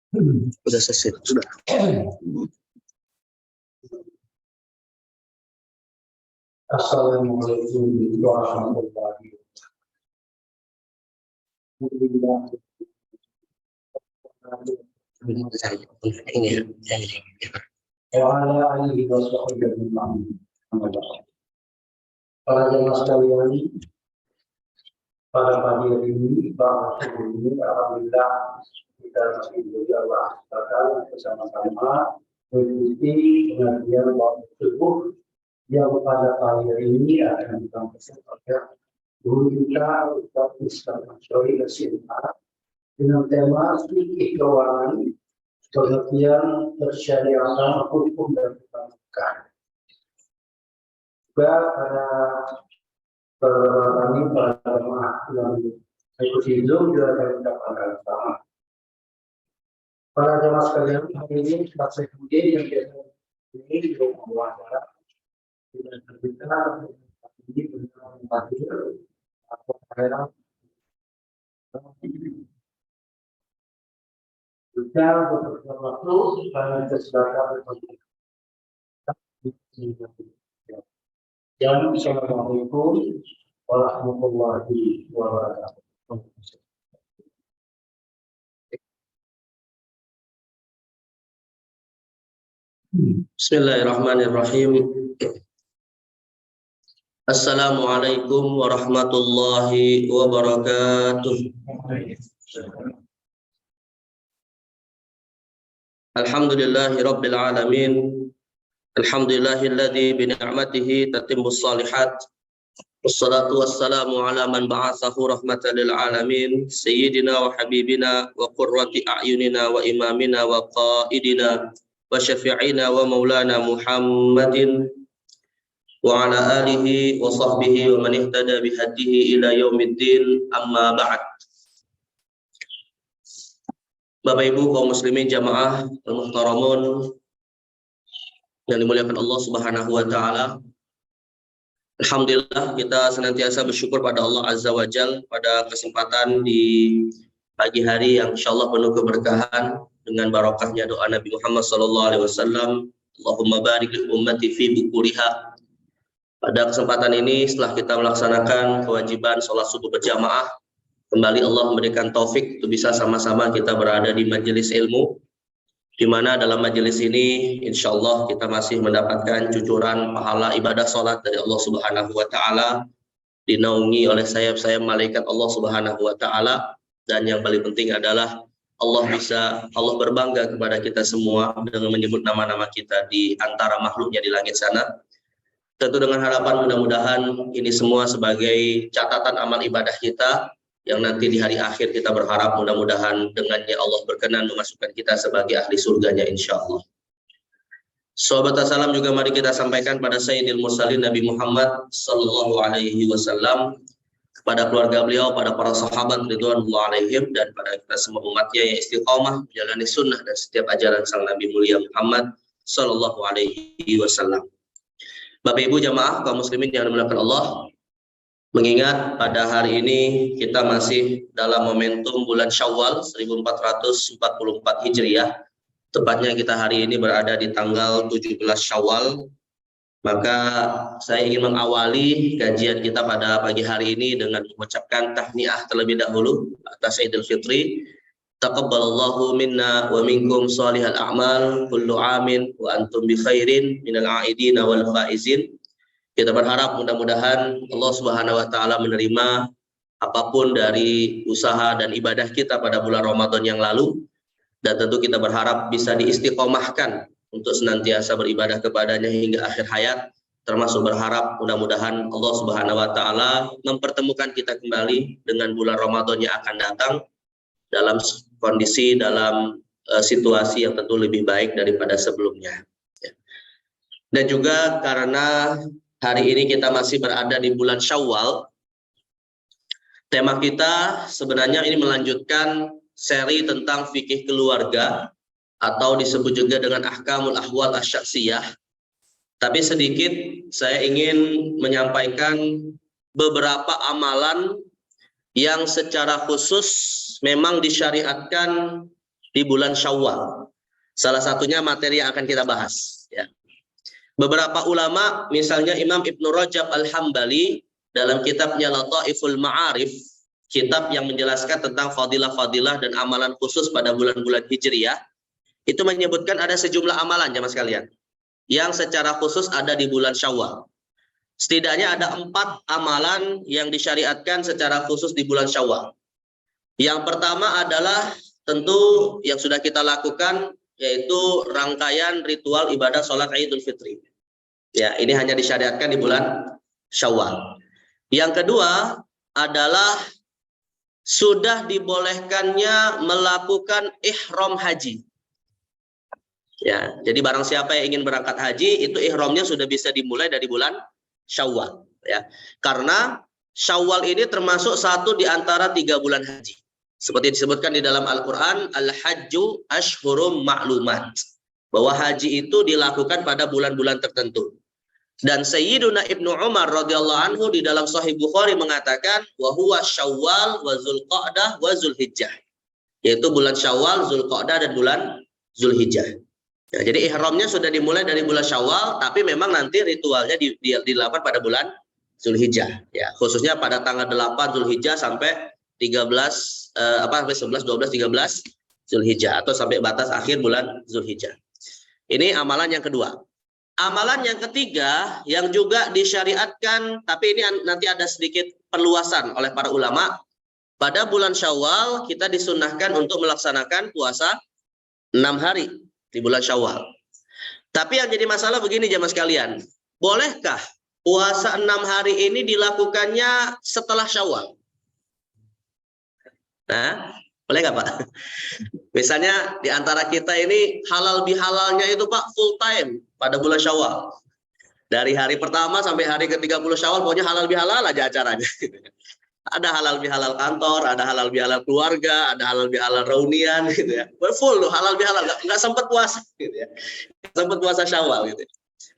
Sudah selesai, sudah. Assalamualaikum warahmatullahi wabarakatuh. Para jemaah sekalian, pada pagi hari ini, alhamdulillah kita masih diberi Allah bersama-sama mengikuti pengajian waktu subuh yang pada pagi hari ini akan disampaikan oleh guru kita Ustaz Islam Masyari Asyimah dengan tema fikih keuangan, pengertian persyariatan hukum dan perbankan. Juga kami para jemaah yang mengikuti Zoom juga akan mendapatkan sama. Para jemaah sekalian, hari ini Pak Saifuddin yang biasa ini di rumah wawancara tidak terbicara ini benar hadir atau daerah juga beberapa waktu kami kesediaan berkontak. Assalamualaikum warahmatullahi wabarakatuh. Bismillahirrahmanirrahim. Assalamualaikum warahmatullahi wabarakatuh. Alhamdulillahirabbil alamin. Alhamdulillahilladzi bi ni'matihi tatimmus shalihat. Wassalatu wassalamu ala man ba'atsahu rahmatan lil alamin, sayyidina wa habibina wa qurrati a'yunina wa imamina wa qaidina wa syafi'ina wa maulana Muhammadin wa ala alihi wa sahbihi wa man ihtada bihadihi ila yaumiddin, amma ba'd. Bapak Ibu kaum muslimin jamaah al-muhtaramun yang dimuliakan Allah Subhanahu wa taala. Alhamdulillah kita senantiasa bersyukur pada Allah Azza wa Jal pada kesempatan di pagi hari yang insyaallah penuh keberkahan dengan barokahnya doa Nabi Muhammad SAW. Allahumma barik li ummati fi bukuriha. Pada kesempatan ini setelah kita melaksanakan kewajiban sholat subuh berjamaah, kembali Allah memberikan taufik untuk bisa sama-sama kita berada di majelis ilmu, di mana dalam majelis ini insya Allah kita masih mendapatkan cucuran pahala ibadah sholat dari Allah Subhanahu wa taala, dinaungi oleh sayap-sayap malaikat Allah Subhanahu wa taala, dan yang paling penting adalah Allah berbangga kepada kita semua dengan menyebut nama-nama kita di antara makhluknya di langit sana. Tentu dengan harapan mudah-mudahan ini semua sebagai catatan amal ibadah kita yang nanti di hari akhir kita berharap mudah-mudahan dengannya Allah berkenan memasukkan kita sebagai ahli surganya insya Allah. Sahabat salam juga mari kita sampaikan pada Sayyidil Mursalin Nabi Muhammad sallallahu alaihi wasallam, kepada keluarga beliau, pada para sahabat ridwanullah alaihim, dan pada kita semua umatnya yang istiqamah menjalani sunnah dan setiap ajaran sang Nabi mulia Muhammad sallallahu alaihi wasallam. Bapak Ibu jamaah kaum muslimin yang dimuliakan Allah, mengingat pada hari ini kita masih dalam momentum bulan Syawal 1444 Hijriah, tepatnya kita hari ini berada di tanggal 17 Syawal, maka saya ingin mengawali kajian kita pada pagi hari ini dengan mengucapkan tahniah terlebih dahulu atas Idul Fitri. Taqabbalallahu minna wa minkum shalihal a'mal, kullu amin wa antum bi khairin minal a'idina wal faizin. Kita berharap mudah-mudahan Allah Subhanahu wa taala menerima apapun dari usaha dan ibadah kita pada bulan Ramadan yang lalu, dan tentu kita berharap bisa diistiqomahkan untuk senantiasa beribadah kepadanya hingga akhir hayat, termasuk berharap mudah-mudahan Allah Subhanahu wa taala mempertemukan kita kembali dengan bulan Ramadan yang akan datang dalam kondisi, dalam situasi yang tentu lebih baik daripada sebelumnya. Dan juga karena hari ini kita masih berada di bulan Syawal, tema kita sebenarnya ini melanjutkan seri tentang fikih keluarga atau disebut juga dengan ahkamul ahwal asyaksiyah. Tapi sedikit saya ingin menyampaikan beberapa amalan yang secara khusus memang disyariatkan di bulan Syawal. Salah satunya materi yang akan kita bahas. Ya. Beberapa ulama, misalnya Imam Ibnu Rajab Al-Hambali dalam kitabnya Lataiful Ma'arif, kitab yang menjelaskan tentang fadilah-fadilah dan amalan khusus pada bulan-bulan Hijriyah, itu menyebutkan ada sejumlah amalan jamaah sekalian yang secara khusus ada di bulan Syawal. Setidaknya ada 4 amalan yang disyariatkan secara khusus di bulan Syawal. Yang pertama adalah tentu yang sudah kita lakukan, yaitu rangkaian ritual ibadah sholat Idul Fitri. Ya, ini hanya disyariatkan di bulan Syawal. Yang kedua adalah sudah dibolehkannya melakukan ihram haji. Ya, jadi barang siapa yang ingin berangkat haji, itu ihramnya sudah bisa dimulai dari bulan Syawal. Ya, karena Syawal ini termasuk satu di antara 3 bulan haji. Seperti disebutkan di dalam Al-Quran, Al-Hajju Ashhurum Ma'lumat. Bahwa haji itu dilakukan pada bulan-bulan tertentu. Dan Sayyiduna Ibnu Umar radhiyallahu anhu di dalam Sahih Bukhari mengatakan, wa huwa Syawal wa Zulqa'dah wa Zulhijjah. Yaitu bulan Syawal, Zulqa'dah dan bulan Zulhijjah. Ya, jadi ihramnya sudah dimulai dari bulan Syawal, tapi memang nanti ritualnya dilakukan pada bulan Zulhijjah. Ya, khususnya pada tanggal 8 Zulhijjah sampai 11, 12, 13 Zulhijjah atau sampai batas akhir bulan Zulhijjah. Ini amalan yang kedua. Amalan yang ketiga yang juga disyariatkan, tapi ini nanti ada sedikit perluasan oleh para ulama. Pada bulan Syawal kita disunnahkan untuk melaksanakan puasa 6 hari di bulan Syawal. Tapi yang jadi masalah begini jamaah sekalian, bolehkah puasa 6 hari ini dilakukannya setelah Syawal? Nah, boleh nggak Pak? Misalnya di antara kita ini halal bihalalnya itu Pak full time pada bulan Syawal. Dari hari pertama sampai hari ke-30 Syawal pokoknya halal bihalal aja acaranya. Ada halal bihalal kantor, ada halal bihalal keluarga, ada halal bihalal reunian gitu ya. Full loh halal bihalal, nggak sempat puasa gitu ya. Sempat puasa Syawal gitu.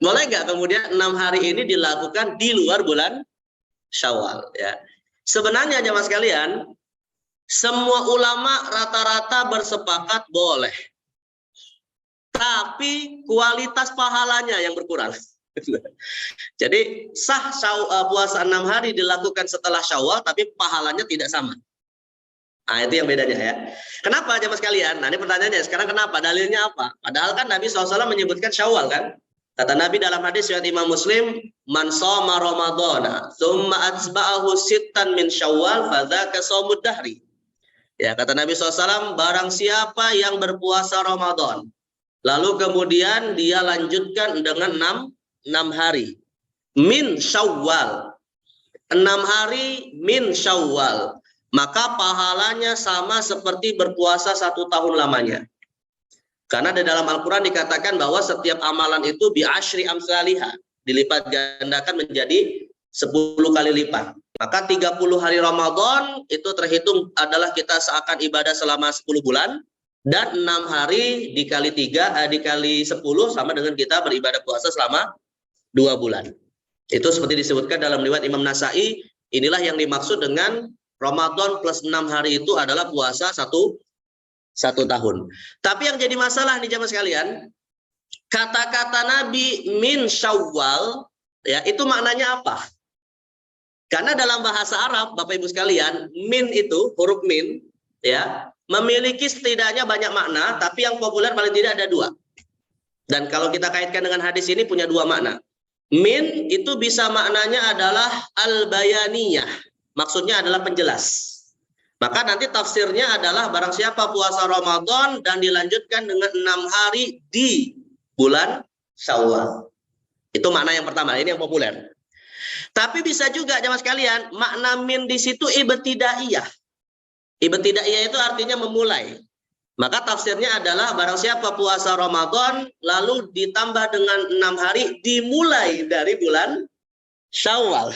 Boleh nggak kemudian 6 hari ini dilakukan di luar bulan Syawal ya. Sebenarnya jamaah sekalian, semua ulama rata-rata bersepakat boleh. Tapi kualitas pahalanya yang berkurang. Jadi sah puasa 6 hari dilakukan setelah Syawal, tapi pahalanya tidak sama. Nah itu yang bedanya ya. Kenapa jamaah sekalian? Nah ini pertanyaannya, sekarang kenapa? Dalilnya apa? Padahal kan Nabi SAW menyebutkan Syawal kan. Kata Nabi dalam hadis riwayat Imam Muslim, man shoma Ramadhana, tsumma atsba'ahu sittan min Syawal, fadzaka shaumud dahri. Ya, kata Nabi SAW, barang siapa yang berpuasa Ramadan, lalu kemudian dia lanjutkan dengan 6 hari. Min Syawal. 6 hari min Syawal. Maka pahalanya sama seperti berpuasa 1 tahun lamanya. Karena di dalam Al-Quran dikatakan bahwa setiap amalan itu bi'ashri amsalihah. Dilipat gandakan menjadi 10 kali lipat. Maka 30 hari Ramadan itu terhitung adalah kita seakan ibadah selama 10 bulan. Dan 6 hari dikali 3, dikali 10 sama dengan kita beribadah puasa selama 2 bulan. Itu seperti disebutkan dalam riwayat Imam Nasai, inilah yang dimaksud dengan Ramadan plus 6 hari itu adalah puasa 1 tahun. Tapi yang jadi masalah nih jamaah sekalian, kata-kata Nabi min Syawal, ya itu maknanya apa? Karena dalam bahasa Arab, Bapak Ibu sekalian, min itu, huruf min, ya, memiliki setidaknya banyak makna, tapi yang populer paling tidak ada 2. Dan kalau kita kaitkan dengan hadis ini punya 2 makna. Min itu bisa maknanya adalah al-bayaniyah, maksudnya adalah penjelas. Maka nanti tafsirnya adalah barang siapa puasa Ramadan dan dilanjutkan dengan 6 hari di bulan Syawal. Itu makna yang pertama, ini yang populer. Tapi bisa juga jamaah sekalian, makna min di situ ibtidaiyah. Ibtidaiyah itu artinya memulai. Maka tafsirnya adalah barang siapa puasa Ramadan lalu ditambah dengan 6 hari dimulai dari bulan Syawal.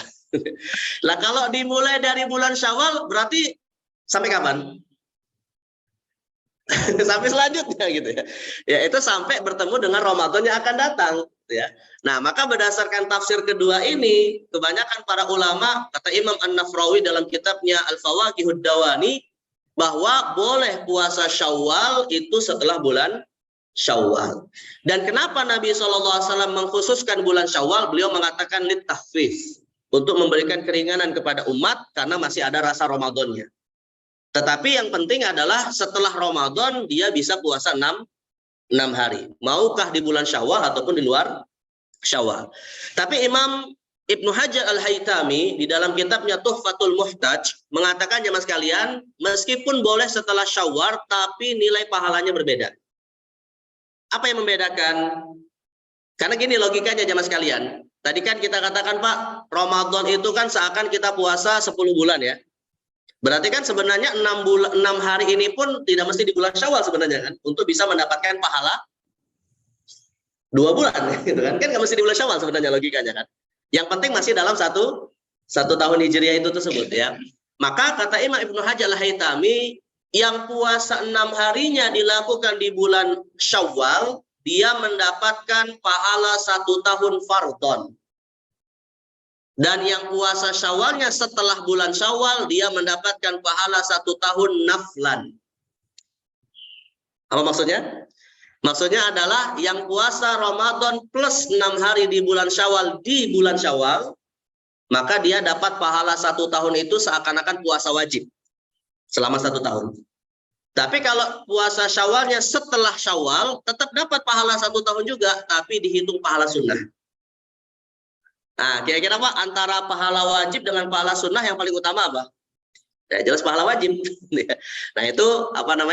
Lah kalau dimulai dari bulan Syawal berarti sampai kapan? Sampai selanjutnya gitu ya. Ya itu sampai bertemu dengan Ramadan yang akan datang ya. Nah, maka berdasarkan tafsir kedua ini, kebanyakan para ulama, kata Imam An-Nafrawi dalam kitabnya Al-Fawaqihud Dawani, bahwa boleh puasa Syawal itu setelah bulan Syawal. Dan kenapa Nabi SAW mengkhususkan bulan Syawal? Beliau mengatakan litahfif, untuk memberikan keringanan kepada umat karena masih ada rasa Ramadannya. Tetapi yang penting adalah setelah Ramadan dia bisa puasa 6 hari. Maukah di bulan Syawal ataupun di luar Syawal. Tapi Imam Ibnu Hajar Al-Haytami di dalam kitabnya Tuhfatul Muhtaj mengatakan, jemaah sekalian, meskipun boleh setelah Syawal tapi nilai pahalanya berbeda. Apa yang membedakan? Karena gini logikanya jemaah sekalian. Tadi kan kita katakan, Pak, Ramadan itu kan seakan kita puasa 10 bulan ya. Berarti kan sebenarnya 6 hari ini pun tidak mesti di bulan Syawal sebenarnya kan, untuk bisa mendapatkan pahala 2 bulan gitu kan. Kan nggak mesti di bulan Syawal sebenarnya logikanya kan. Yang penting masih dalam satu tahun Hijriah itu tersebut ya. Maka kata Imam Ibnu Hajar Al-Haytami, yang puasa 6 harinya dilakukan di bulan Syawal, dia mendapatkan pahala 1 tahun fardhon. Dan yang puasa Syawalnya setelah bulan Syawal, dia mendapatkan pahala 1 tahun naflan. Apa maksudnya? Maksudnya adalah yang puasa Ramadan plus 6 hari di bulan Syawal, maka dia dapat pahala 1 tahun itu seakan-akan puasa wajib selama 1 tahun. Tapi kalau puasa Syawalnya setelah Syawal, tetap dapat pahala 1 tahun juga, tapi dihitung pahala sunnah. Nah, kira-kira Pak, antara pahala wajib dengan pahala sunnah yang paling utama apa? Ya jelas pahala wajib. Nah itu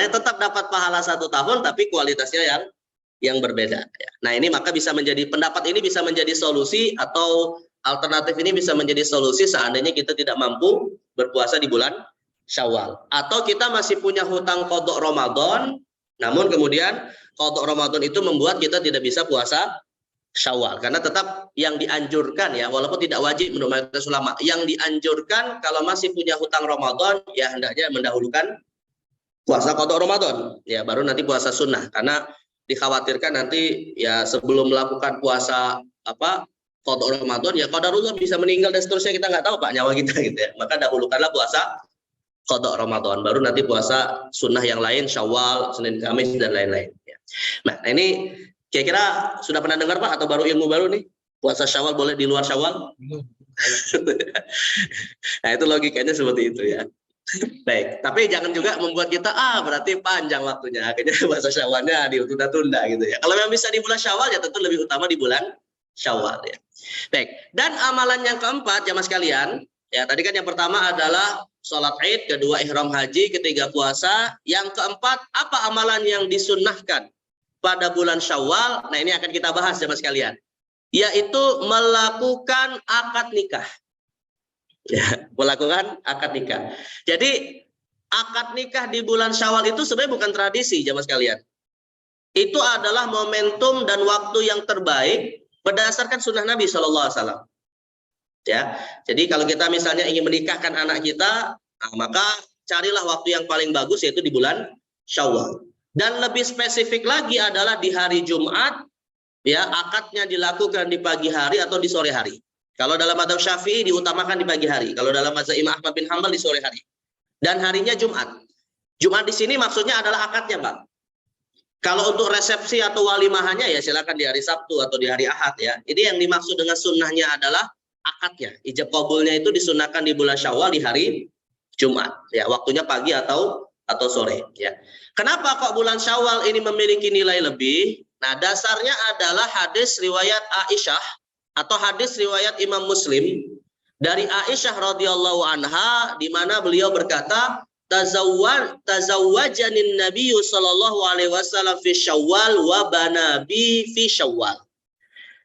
tetap dapat pahala 1 tahun, tapi kualitasnya yang berbeda. Nah ini maka bisa menjadi, pendapat ini bisa menjadi solusi, atau alternatif ini bisa menjadi solusi seandainya kita tidak mampu berpuasa di bulan Syawal, atau kita masih punya hutang qadha Ramadan, namun kemudian qadha Ramadan itu membuat kita tidak bisa puasa Syawal. Karena tetap yang dianjurkan ya, walaupun tidak wajib menurut mayoritas ulama, yang dianjurkan kalau masih punya hutang Ramadan ya hendaknya mendahulukan puasa qadha Ramadan ya, baru nanti puasa sunnah. Karena dikhawatirkan nanti ya sebelum melakukan puasa qadha Ramadan ya qadarullah bisa meninggal dan seterusnya, kita nggak tahu Pak nyawa kita gitu ya. Maka dahulukanlah puasa qadha Ramadan, baru nanti puasa sunnah yang lain, Syawal, Senin, Kamis dan lain-lain ya. Nah ini kira-kira sudah pernah dengar Pak, atau baru ilmu baru nih, puasa Syawal boleh di luar Syawal? Nah itu logikanya seperti itu ya. Baik, tapi jangan juga membuat kita berarti panjang waktunya, akhirnya puasa Syawalnya ditunda-tunda gitu ya. Kalau memang bisa di bulan Syawal ya tentu lebih utama di bulan Syawal ya. Baik, dan amalan yang keempat jamaah sekalian ya, tadi kan yang pertama adalah sholat Id, kedua ihram haji, ketiga puasa, yang keempat apa amalan yang disunnahkan pada bulan Syawal. Nah ini akan kita bahas jemaah sekalian, yaitu melakukan akad nikah ya, melakukan akad nikah. Jadi akad nikah di bulan Syawal itu sebenarnya bukan tradisi jemaah sekalian, itu adalah momentum dan waktu yang terbaik berdasarkan sunnah Nabi SAW ya. Jadi kalau kita misalnya ingin menikahkan anak kita, maka carilah waktu yang paling bagus, yaitu di bulan Syawal. Dan lebih spesifik lagi adalah di hari Jumat ya, akadnya dilakukan di pagi hari atau di sore hari. Kalau dalam mazhab Syafi'i diutamakan di pagi hari, kalau dalam mazhab Imam Ahmad bin Hanbal di sore hari. Dan harinya Jumat. Jumat di sini maksudnya adalah akadnya, Pak. Kalau untuk resepsi atau walimahannya ya silakan di hari Sabtu atau di hari Ahad ya. Ini yang dimaksud dengan sunnahnya adalah akadnya. Ijab qabulnya itu disunahkan di bulan Syawal di hari Jumat ya, waktunya pagi atau sore ya. Kenapa kok bulan Syawal ini memiliki nilai lebih? Nah, dasarnya adalah hadis riwayat Aisyah atau hadis riwayat Imam Muslim dari Aisyah radhiyallahu anha, di mana beliau berkata, tazawwajanin Nabiyyu sallallahu alaihi wasallam fi Syawal wa banabi fi Syawal.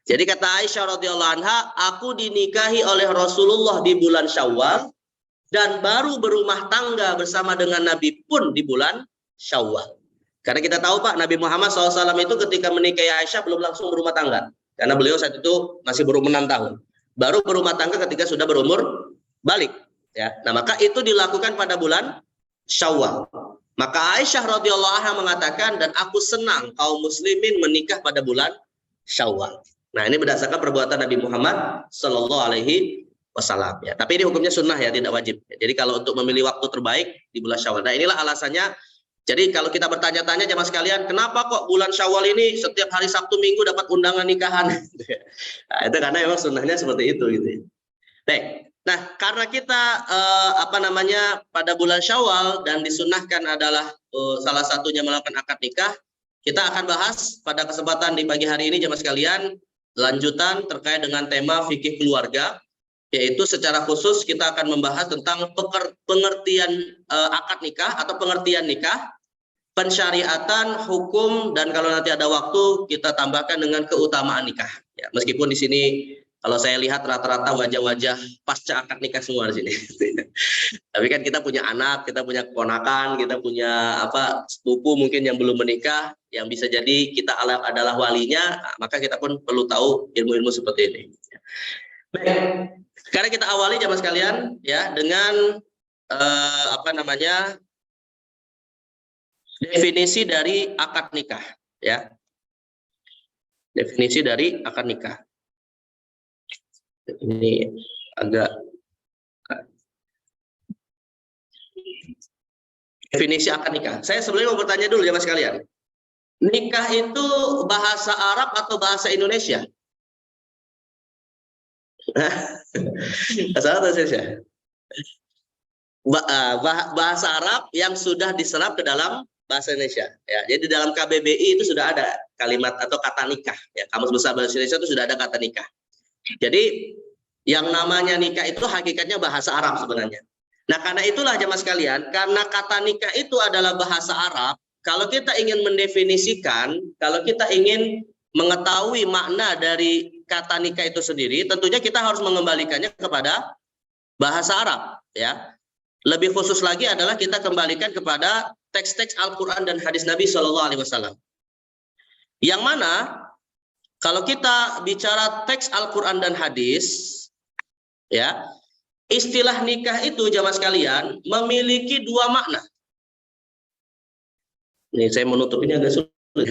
Jadi kata Aisyah radhiyallahu anha, aku dinikahi oleh Rasulullah di bulan Syawal dan baru berumah tangga bersama dengan Nabi pun di bulan Syawal. Karena kita tahu Pak, Nabi Muhammad SAW itu ketika menikahi Aisyah belum langsung berumah tangga. Karena beliau saat itu masih berumur 6 tahun. Baru berumah tangga ketika sudah berumur balik. Ya. Nah maka itu dilakukan pada bulan Syawal. Maka Aisyah radhiyallahu anha mengatakan, dan aku senang kaum muslimin menikah pada bulan Syawal. Nah ini berdasarkan perbuatan Nabi Muhammad SAW. wassalam. Ya. Tapi ini hukumnya sunnah ya, tidak wajib. Jadi kalau untuk memilih waktu terbaik di bulan Syawal. Nah inilah alasannya. Jadi kalau kita bertanya-tanya jemaah sekalian, kenapa kok bulan Syawal ini setiap hari Sabtu Minggu dapat undangan nikahan? Nah, itu karena memang sunnahnya seperti itu gitu. Baik. Nah, karena kita pada bulan Syawal dan disunnahkan adalah salah satunya melakukan akad nikah, kita akan bahas pada kesempatan di pagi hari ini jemaah sekalian lanjutan terkait dengan tema fikih keluarga, yaitu secara khusus kita akan membahas tentang pengertian akad nikah atau pengertian nikah, pensyariatan, hukum, dan kalau nanti ada waktu kita tambahkan dengan keutamaan nikah. Ya, meskipun di sini kalau saya lihat rata-rata wajah-wajah pasca akad nikah semua di sini. Tapi kan kita punya anak, kita punya keponakan, kita punya sepupu mungkin yang belum menikah, yang bisa jadi kita adalah walinya, maka kita pun perlu tahu ilmu-ilmu seperti ini. Baik, sekarang kita awali jemaah sekalian ya dengan definisi dari akad nikah ya. Definisi dari akad nikah. Ini agak definisi akad nikah. Saya sebelumnya mau bertanya dulu ya Mas kalian. Nikah itu bahasa Arab atau bahasa Indonesia? Bahasa Arab atau Indonesia? Bahasa Arab yang sudah diserap ke dalam bahasa Indonesia. Ya, jadi dalam KBBI itu sudah ada kalimat atau kata nikah. Ya, Kamus Besar Bahasa Indonesia itu sudah ada kata nikah. Jadi yang namanya nikah itu hakikatnya bahasa Arab sebenarnya. Nah karena itulah jemaah sekalian, karena kata nikah itu adalah bahasa Arab, kalau kita ingin mendefinisikan, kalau kita ingin mengetahui makna dari kata nikah itu sendiri, tentunya kita harus mengembalikannya kepada bahasa Arab. Ya. Lebih khusus lagi adalah kita kembalikan kepada teks-teks Al-Quran dan hadis Nabi SAW. Yang mana kalau kita bicara teks Al-Quran dan hadis, ya, istilah nikah itu jamaah sekalian memiliki dua makna. Ini saya menutup ini agak sulit.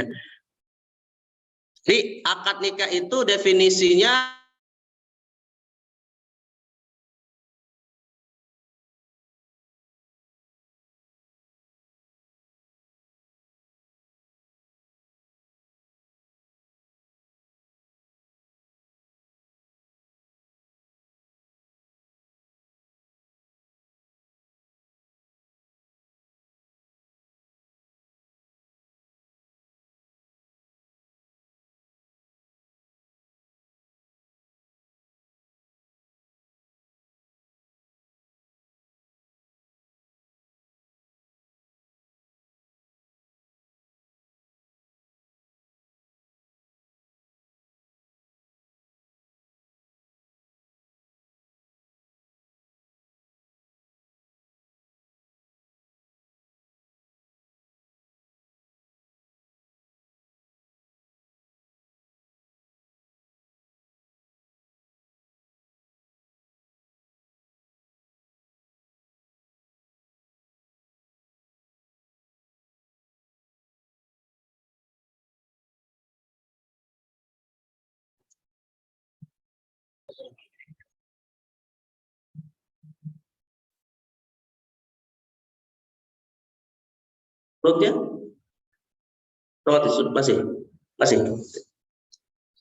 Jadi akad nikah itu definisinya ya?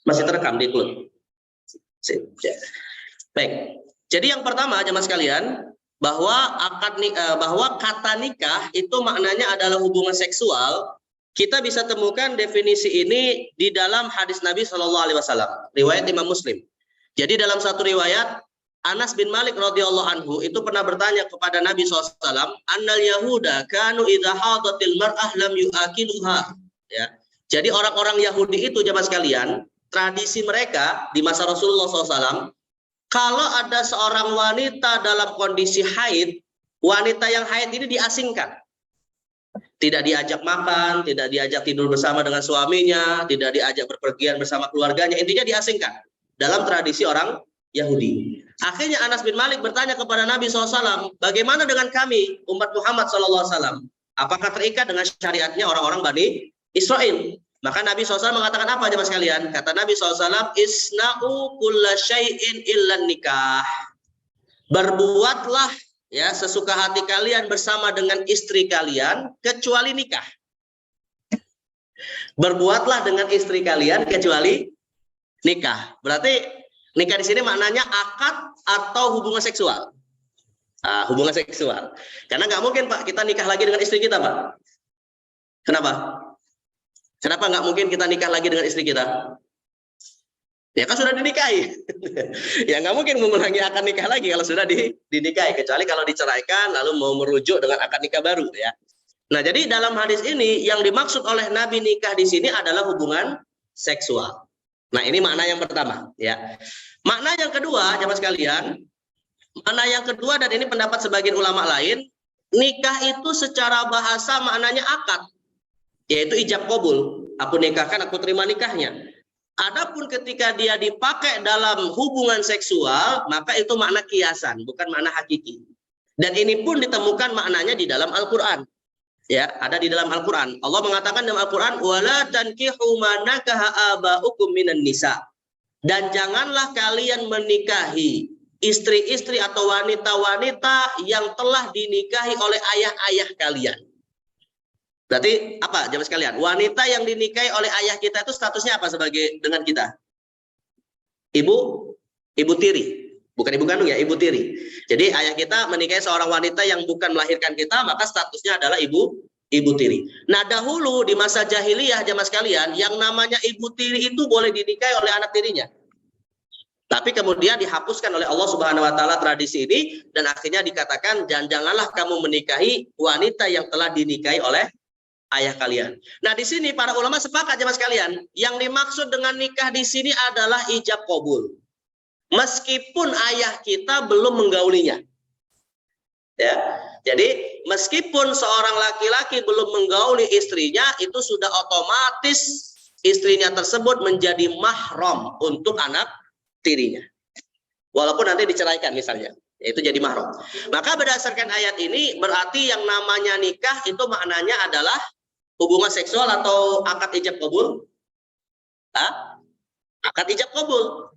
Masih terekam di klub. Baik. Jadi yang pertama jemaah sekalian, bahwa kata nikah itu maknanya adalah hubungan seksual. Kita bisa temukan definisi ini di dalam hadis Nabi SAW, riwayat Imam Muslim. Jadi dalam satu riwayat, Anas bin Malik radhiyallahu anhu itu pernah bertanya kepada Nabi SAW, annal yahuda kanu idza hadatil mar'ah lam yu'akiluha. Ya. Jadi orang-orang Yahudi itu jemaah sekalian, tradisi mereka di masa Rasulullah SAW, kalau ada seorang wanita dalam kondisi haid, wanita yang haid ini diasingkan. Tidak diajak makan, tidak diajak tidur bersama dengan suaminya, tidak diajak berpergian bersama keluarganya, intinya diasingkan dalam tradisi orang Yahudi. Akhirnya Anas bin Malik bertanya kepada Nabi SAW, bagaimana dengan kami, umat Muhammad SAW? Apakah terikat dengan syariatnya orang-orang Bani Israel? Maka Nabi SAW mengatakan apa jemaah sekalian? Kata Nabi SAW, isna'u kulla syai'in illan nikah. Berbuatlah ya sesuka hati kalian bersama dengan istri kalian kecuali nikah. Berbuatlah dengan istri kalian kecuali nikah. Berarti nikah di sini maknanya akad atau hubungan seksual. Hubungan seksual. Karena nggak mungkin Pak kita nikah lagi dengan istri kita Pak. Kenapa? Kenapa nggak mungkin kita nikah lagi dengan istri kita? Ya kan sudah dinikahi. Ya nggak mungkin mengulangi akad nikah lagi kalau sudah dinikahi. Kecuali kalau diceraikan lalu mau merujuk dengan akad nikah baru ya. Nah jadi dalam hadis ini yang dimaksud oleh Nabi nikah di sini adalah hubungan seksual. Nah ini makna yang pertama ya. Makna yang kedua jamaah sekalian. Makna yang kedua dan ini pendapat sebagian ulama lain. Nikah itu secara bahasa maknanya akad. Yaitu ijab qabul. Aku nikahkan, aku terima nikahnya. Adapun ketika dia dipakai dalam hubungan seksual, maka itu makna kiasan, bukan makna hakiki. Dan ini pun ditemukan maknanya di dalam Al-Quran. Ya, ada di dalam Al-Quran. Allah mengatakan dalam Al-Quran, "Wala tankihu ma nakaha aba'ukum minan nisa." Dan janganlah kalian menikahi istri-istri atau wanita-wanita yang telah dinikahi oleh ayah-ayah kalian. Berarti apa jamaah sekalian? Wanita yang dinikahi oleh ayah kita itu statusnya apa sebagai dengan kita? Ibu tiri. Bukan ibu kandung ya, ibu tiri. Jadi ayah kita menikahi seorang wanita yang bukan melahirkan kita, maka statusnya adalah ibu tiri. Nah, dahulu di masa jahiliyah jamaah sekalian, yang namanya ibu tiri itu boleh dinikahi oleh anak tirinya. Tapi kemudian dihapuskan oleh Allah Subhanahu wa taala tradisi ini dan akhirnya dikatakan janganlah kamu menikahi wanita yang telah dinikahi oleh ayah kalian. Nah, di sini para ulama sepakat jemaah sekalian, yang dimaksud dengan nikah di sini adalah ijab qabul. Meskipun ayah kita belum menggaulinya. Ya. Jadi, meskipun seorang laki-laki belum menggauli istrinya, itu sudah otomatis istrinya tersebut menjadi mahram untuk anak tirinya. Walaupun nanti diceraikan misalnya. Itu jadi mahram. Maka berdasarkan ayat ini berarti yang namanya nikah itu maknanya adalah hubungan seksual atau akad ijab qabul? Akad ijab qabul.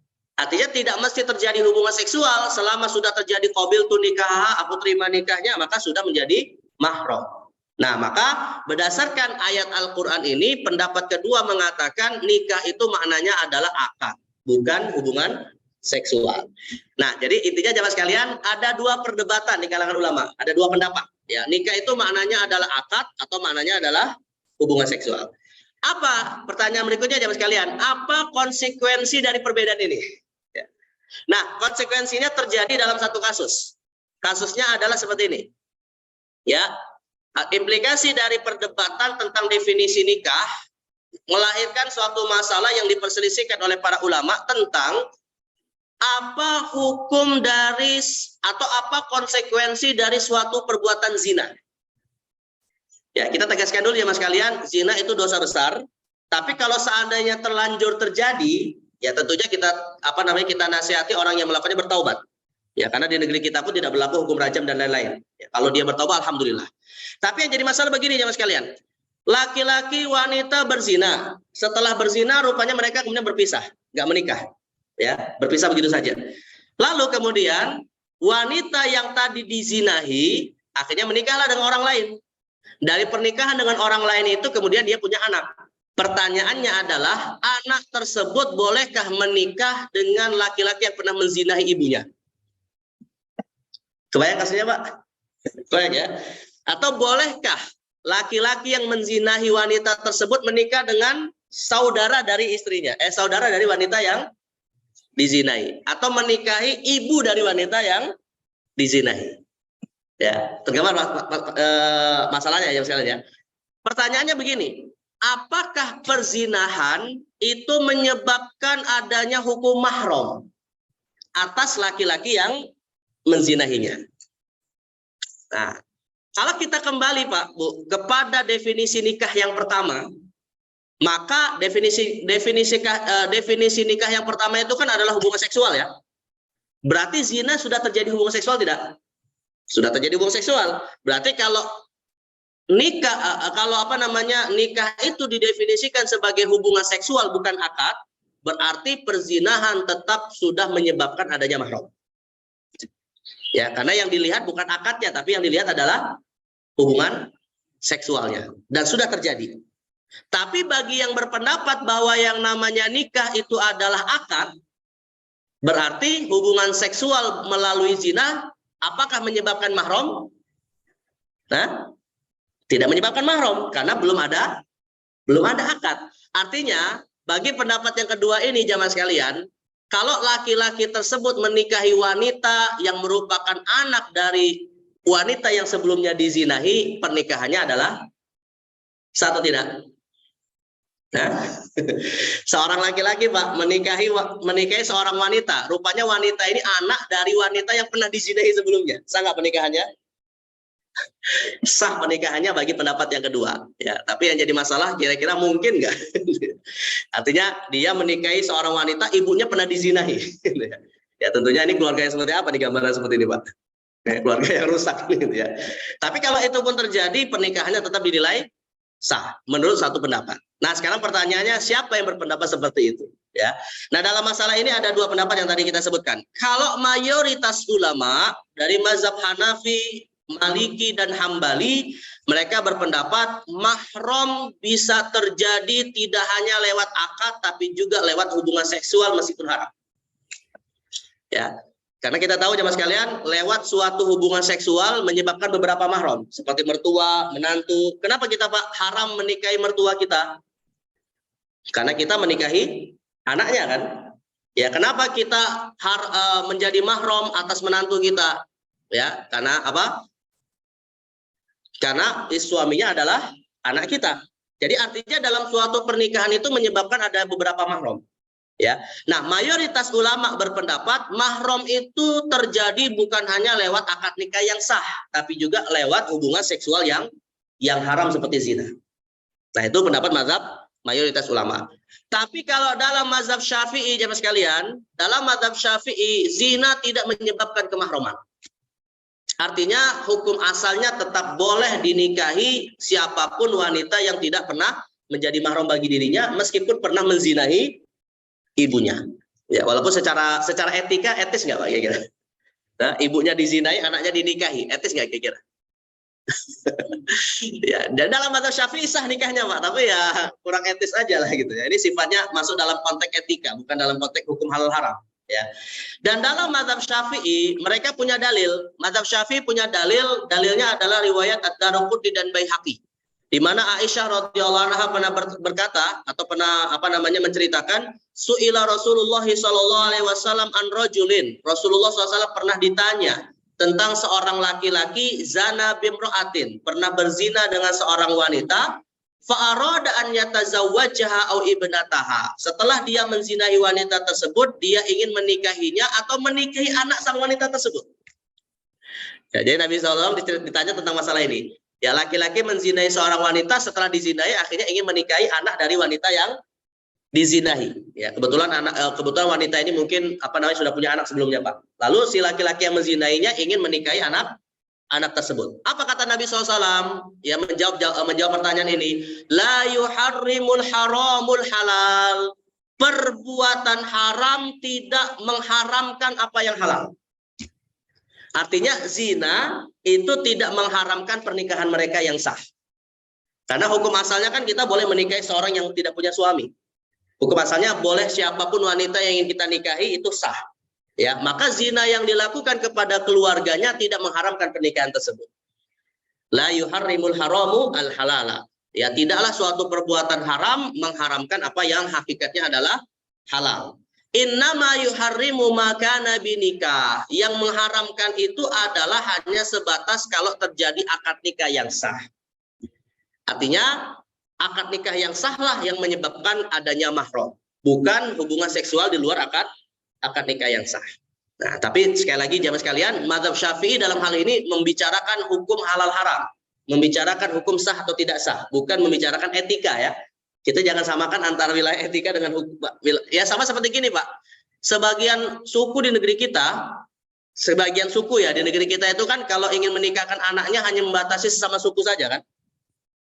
Artinya tidak mesti terjadi hubungan seksual selama sudah terjadi qabil tu nikah, aku terima nikahnya, maka sudah menjadi mahram. Nah, maka berdasarkan ayat Al-Qur'an ini pendapat kedua mengatakan nikah itu maknanya adalah akad, bukan hubungan seksual. Nah, jadi intinya jamaah sekalian ada dua perdebatan di kalangan ulama, ada dua pendapat. Ya, nikah itu maknanya adalah akad atau maknanya adalah hubungan seksual. Apa pertanyaan berikutnya jamaah sekalian? Apa konsekuensi dari perbedaan ini? Ya. Nah, konsekuensinya terjadi dalam satu kasus. Kasusnya adalah seperti ini. Ya, implikasi dari perdebatan tentang definisi nikah melahirkan suatu masalah yang diperselisihkan oleh para ulama tentang apa hukum dari atau apa konsekuensi dari suatu perbuatan zina. Ya, kita tegaskan dulu ya mas kalian, zina itu dosa besar. Tapi kalau seandainya terlanjur terjadi, ya tentunya kita kita nasihati orang yang melakukannya bertaubat. Ya, karena di negeri kita pun tidak berlaku hukum rajam dan lain-lain. Ya, kalau dia bertaubat, alhamdulillah. Tapi yang jadi masalah begini ya mas kalian, laki-laki wanita berzina, setelah berzina rupanya mereka kemudian berpisah, nggak menikah. Ya, berpisah begitu saja. Lalu kemudian wanita yang tadi dizinahi akhirnya menikahlah dengan orang lain. Dari pernikahan dengan orang lain itu kemudian dia punya anak. Pertanyaannya adalah anak tersebut bolehkah menikah dengan laki-laki yang pernah menzinahi ibunya? Kebayang kasusnya Pak? Kebayang ya? Atau bolehkah laki-laki yang menzinahi wanita tersebut menikah dengan saudara dari istrinya? Saudara dari wanita yang dizinahi, atau menikahi ibu dari wanita yang dizinahi. Ya, tergambar masalahnya ya sekalian ya. Pertanyaannya begini, apakah perzinahan itu menyebabkan adanya hukum mahram atas laki-laki yang menzinahinya? Nah, kalau kita kembali Pak Bu kepada definisi nikah yang pertama, maka definisi nikah yang pertama itu kan adalah hubungan seksual ya. Berarti zina sudah terjadi hubungan seksual tidak? Sudah terjadi hubungan seksual. Berarti kalau nikah nikah itu didefinisikan sebagai hubungan seksual bukan akad, berarti perzinahan tetap sudah menyebabkan adanya mahram. Ya, karena yang dilihat bukan akadnya, tapi yang dilihat adalah hubungan seksualnya. Dan sudah terjadi. Tapi bagi yang berpendapat bahwa yang namanya nikah itu adalah akad, berarti hubungan seksual melalui zina, apakah menyebabkan mahram? Nah, tidak menyebabkan mahram, karena belum ada akad. Artinya, bagi pendapat yang kedua ini, jamaah sekalian, kalau laki-laki tersebut menikahi wanita yang merupakan anak dari wanita yang sebelumnya dizinahi, pernikahannya adalah sah atau tidak? Nah, seorang laki-laki Pak menikahi seorang wanita, rupanya wanita ini anak dari wanita yang pernah dizinahi sebelumnya. Sah nggak pernikahannya? Sah pernikahannya bagi pendapat yang kedua. Ya, tapi yang jadi masalah kira-kira mungkin nggak? Artinya dia menikahi seorang wanita, ibunya pernah dizinahi. Ya tentunya ini keluarga yang seperti apa di gambaran seperti ini Pak? Keluarga yang rusak gitu ya. Tapi kalau itu pun terjadi, pernikahannya tetap dinilai sah menurut satu pendapat. Nah, sekarang pertanyaannya siapa yang berpendapat seperti itu? Ya. Nah, dalam masalah ini ada dua pendapat yang tadi kita sebutkan. Kalau mayoritas ulama dari mazhab Hanafi, Maliki dan Hambali, mereka berpendapat mahram bisa terjadi tidak hanya lewat akad tapi juga lewat hubungan seksual meskipun haram. Ya. Karena kita tahu jemaah sekalian, lewat suatu hubungan seksual menyebabkan beberapa mahram, seperti mertua, menantu. Kenapa kita Pak haram menikahi mertua kita? Karena kita menikahi anaknya kan? Ya, kenapa kita menjadi mahram atas menantu kita? Ya, karena apa? Karena suaminya adalah anak kita. Jadi artinya dalam suatu pernikahan itu menyebabkan ada beberapa mahram. Ya, nah mayoritas ulama berpendapat mahram itu terjadi bukan hanya lewat akad nikah yang sah, tapi juga lewat hubungan seksual yang haram seperti zina. Nah itu pendapat mazhab mayoritas ulama. Tapi kalau dalam mazhab Syafi'i jemaah sekalian, dalam mazhab Syafi'i zina tidak menyebabkan kemahraman. Artinya hukum asalnya tetap boleh dinikahi siapapun wanita yang tidak pernah menjadi mahram bagi dirinya, meskipun pernah menzinahi ibunya. Ya, walaupun secara etika etis nggak Pak kira-kira? Nah, ibunya dizinai, anaknya dinikahi, etis nggak kira-kira? Ya, dan dalam mazhab Syafi'i sah nikahnya Pak, tapi ya kurang etis aja lah gitu ya. Ini sifatnya masuk dalam konteks etika, bukan dalam konteks hukum halal haram. Ya. Dan dalam mazhab Syafi'i mereka punya dalil. Mazhab Syafi'i punya dalilnya adalah riwayat Ad-Darqutni dan Baihaqi, di mana Aisyah radhiyallahu anha pernah berkata atau pernah menceritakan su'ila Rasulullah sallallahu alaihi wasallam an rajulin. Rasulullah SAW pernah ditanya tentang seorang laki-laki zana bimra'atin, pernah berzina dengan seorang wanita, fa arada an yatazawwajaha au ibnataha. Setelah dia menzinahi wanita tersebut, dia ingin menikahinya atau menikahi anak sang wanita tersebut. Ya, jadi Nabi SAW ditanya tentang masalah ini. Ya, laki-laki menzinai seorang wanita, setelah dizinai akhirnya ingin menikahi anak dari wanita yang dizinahi. Ya, kebetulan wanita ini mungkin sudah punya anak sebelumnya Pak. Lalu si laki-laki yang menzinainya ingin menikahi anak tersebut. Apa kata Nabi SAW? Ya, menjawab pertanyaan ini. La yuharrimul haramul halal. Perbuatan haram tidak mengharamkan apa yang halal. Artinya zina itu tidak mengharamkan pernikahan mereka yang sah. Karena hukum asalnya kan kita boleh menikahi seorang yang tidak punya suami. Hukum asalnya boleh siapapun wanita yang ingin kita nikahi itu sah. Ya, maka zina yang dilakukan kepada keluarganya tidak mengharamkan pernikahan tersebut. La yuharrimul haramu al halala. Ya, tidaklah suatu perbuatan haram mengharamkan apa yang hakikatnya adalah halal. Innama yuharrimu makana binikah. Yang mengharamkan itu adalah hanya sebatas kalau terjadi akad nikah yang sah. Artinya akad nikah yang sahlah yang menyebabkan adanya mahram, bukan hubungan seksual di luar akad nikah yang sah. Nah, tapi sekali lagi jamaah sekalian, mazhab Syafi'i dalam hal ini membicarakan hukum halal haram, membicarakan hukum sah atau tidak sah, bukan membicarakan etika ya. Kita jangan samakan antara wilayah etika dengan hukum. Ya sama seperti gini Pak. Sebagian suku di negeri kita, sebagian suku ya di negeri kita itu kan kalau ingin menikahkan anaknya hanya membatasi sesama suku saja kan.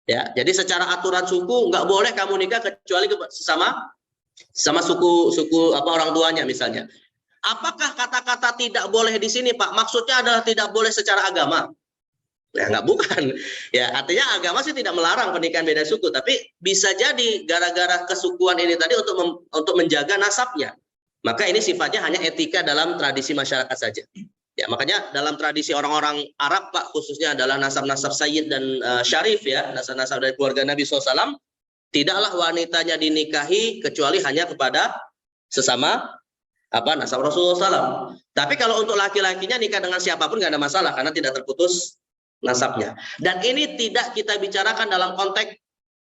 Ya, jadi secara aturan suku nggak boleh kamu nikah kecuali sesama suku orang tuanya misalnya. Apakah kata-kata tidak boleh di sini, Pak? Maksudnya adalah tidak boleh secara agama? Ya, nggak, bukan. Ya, artinya agama sih tidak melarang pernikahan beda suku, tapi bisa jadi gara-gara kesukuan ini tadi untuk menjaga nasabnya. Maka ini sifatnya hanya etika dalam tradisi masyarakat saja. Ya, makanya dalam tradisi orang-orang Arab, Pak, khususnya adalah nasab-nasab sayyid dan syarif, ya, nasab-nasab dari keluarga Nabi SAW, tidaklah wanitanya dinikahi kecuali hanya kepada sesama nasab Rasulullah SAW. Tapi kalau untuk laki-lakinya nikah dengan siapapun nggak ada masalah karena tidak terputus nasabnya. Dan ini tidak kita bicarakan dalam konteks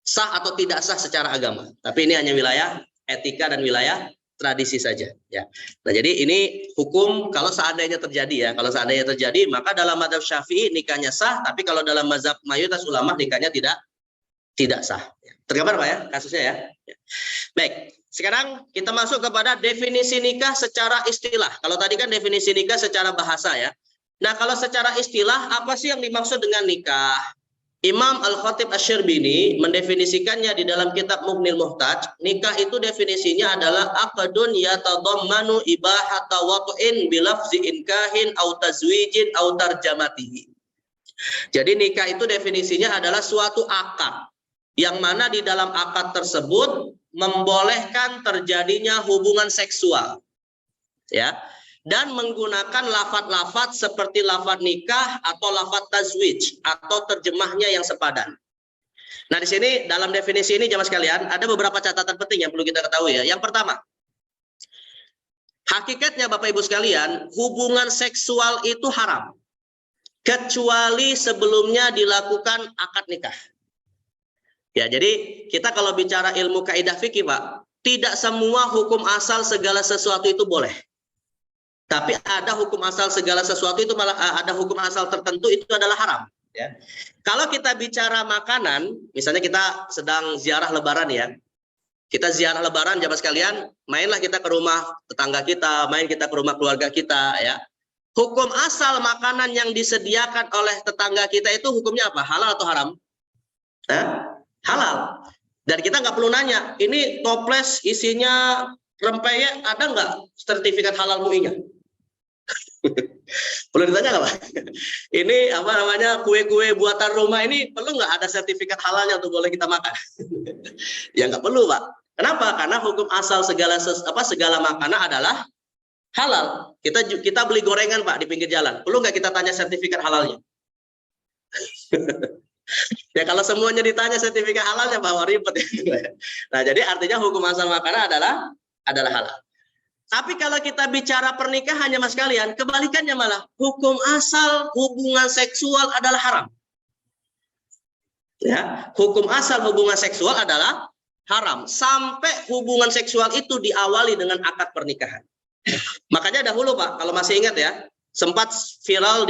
sah atau tidak sah secara agama. Tapi ini hanya wilayah etika dan wilayah tradisi saja. Ya. Nah, jadi ini hukum kalau seandainya terjadi, ya. Kalau seandainya terjadi, maka dalam mazhab Syafi'i nikahnya sah, tapi kalau dalam mazhab mayoritas ulama nikahnya tidak sah. Tergambar Pak ya kasusnya ya. Baik, sekarang kita masuk kepada definisi nikah secara istilah. Kalau tadi kan definisi nikah secara bahasa ya. Nah, kalau secara istilah, apa sih yang dimaksud dengan nikah? Imam Al-Khatib Asy-Syirbini mendefinisikannya di dalam kitab Mughnil Muhtaj. Nikah itu definisinya adalah aqdun yatadammanu ibahata wat'in bilafzi inkahin au tazwijin au tarjamatihi. Jadi nikah itu definisinya adalah suatu akad yang mana di dalam akad tersebut membolehkan terjadinya hubungan seksual. Ya. Dan menggunakan lafaz-lafaz seperti lafaz nikah atau lafaz tazwij atau terjemahnya yang sepadan. Nah, di sini dalam definisi ini jamaah sekalian ada beberapa catatan penting yang perlu kita ketahui ya. Yang pertama, hakikatnya Bapak Ibu sekalian, hubungan seksual itu haram kecuali sebelumnya dilakukan akad nikah. Ya, jadi kita kalau bicara ilmu kaidah fikih, Pak, tidak semua hukum asal segala sesuatu itu boleh. Tapi ada hukum asal segala sesuatu itu malah ada hukum asal tertentu itu adalah haram. Ya. Kalau kita bicara makanan, misalnya kita sedang ziarah Lebaran ya, kita ziarah Lebaran jamaah sekalian, mainlah kita ke rumah tetangga kita, main kita ke rumah keluarga kita ya. Hukum asal makanan yang disediakan oleh tetangga kita itu hukumnya apa? Halal atau haram? Halal. Dan kita nggak perlu nanya, ini toples isinya rempeyek, ada nggak sertifikat halal MUI-nya? Perlu ditanya nggak Pak? Ini apa namanya kue-kue buatan rumah ini perlu nggak ada sertifikat halalnya untuk boleh kita makan? Ya nggak perlu Pak. Kenapa? Karena hukum asal segala makanan adalah halal. Kita beli gorengan Pak di pinggir jalan, perlu nggak kita tanya sertifikat halalnya? Ya kalau semuanya ditanya sertifikat halalnya Pak, ribet. Nah jadi artinya hukum asal makanan adalah halal. Tapi kalau kita bicara pernikahannya mas kalian, kebalikannya malah hukum asal hubungan seksual adalah haram. Ya, hukum asal hubungan seksual adalah haram sampai hubungan seksual itu diawali dengan akad pernikahan. Makanya dahulu Pak, kalau masih ingat ya, sempat viral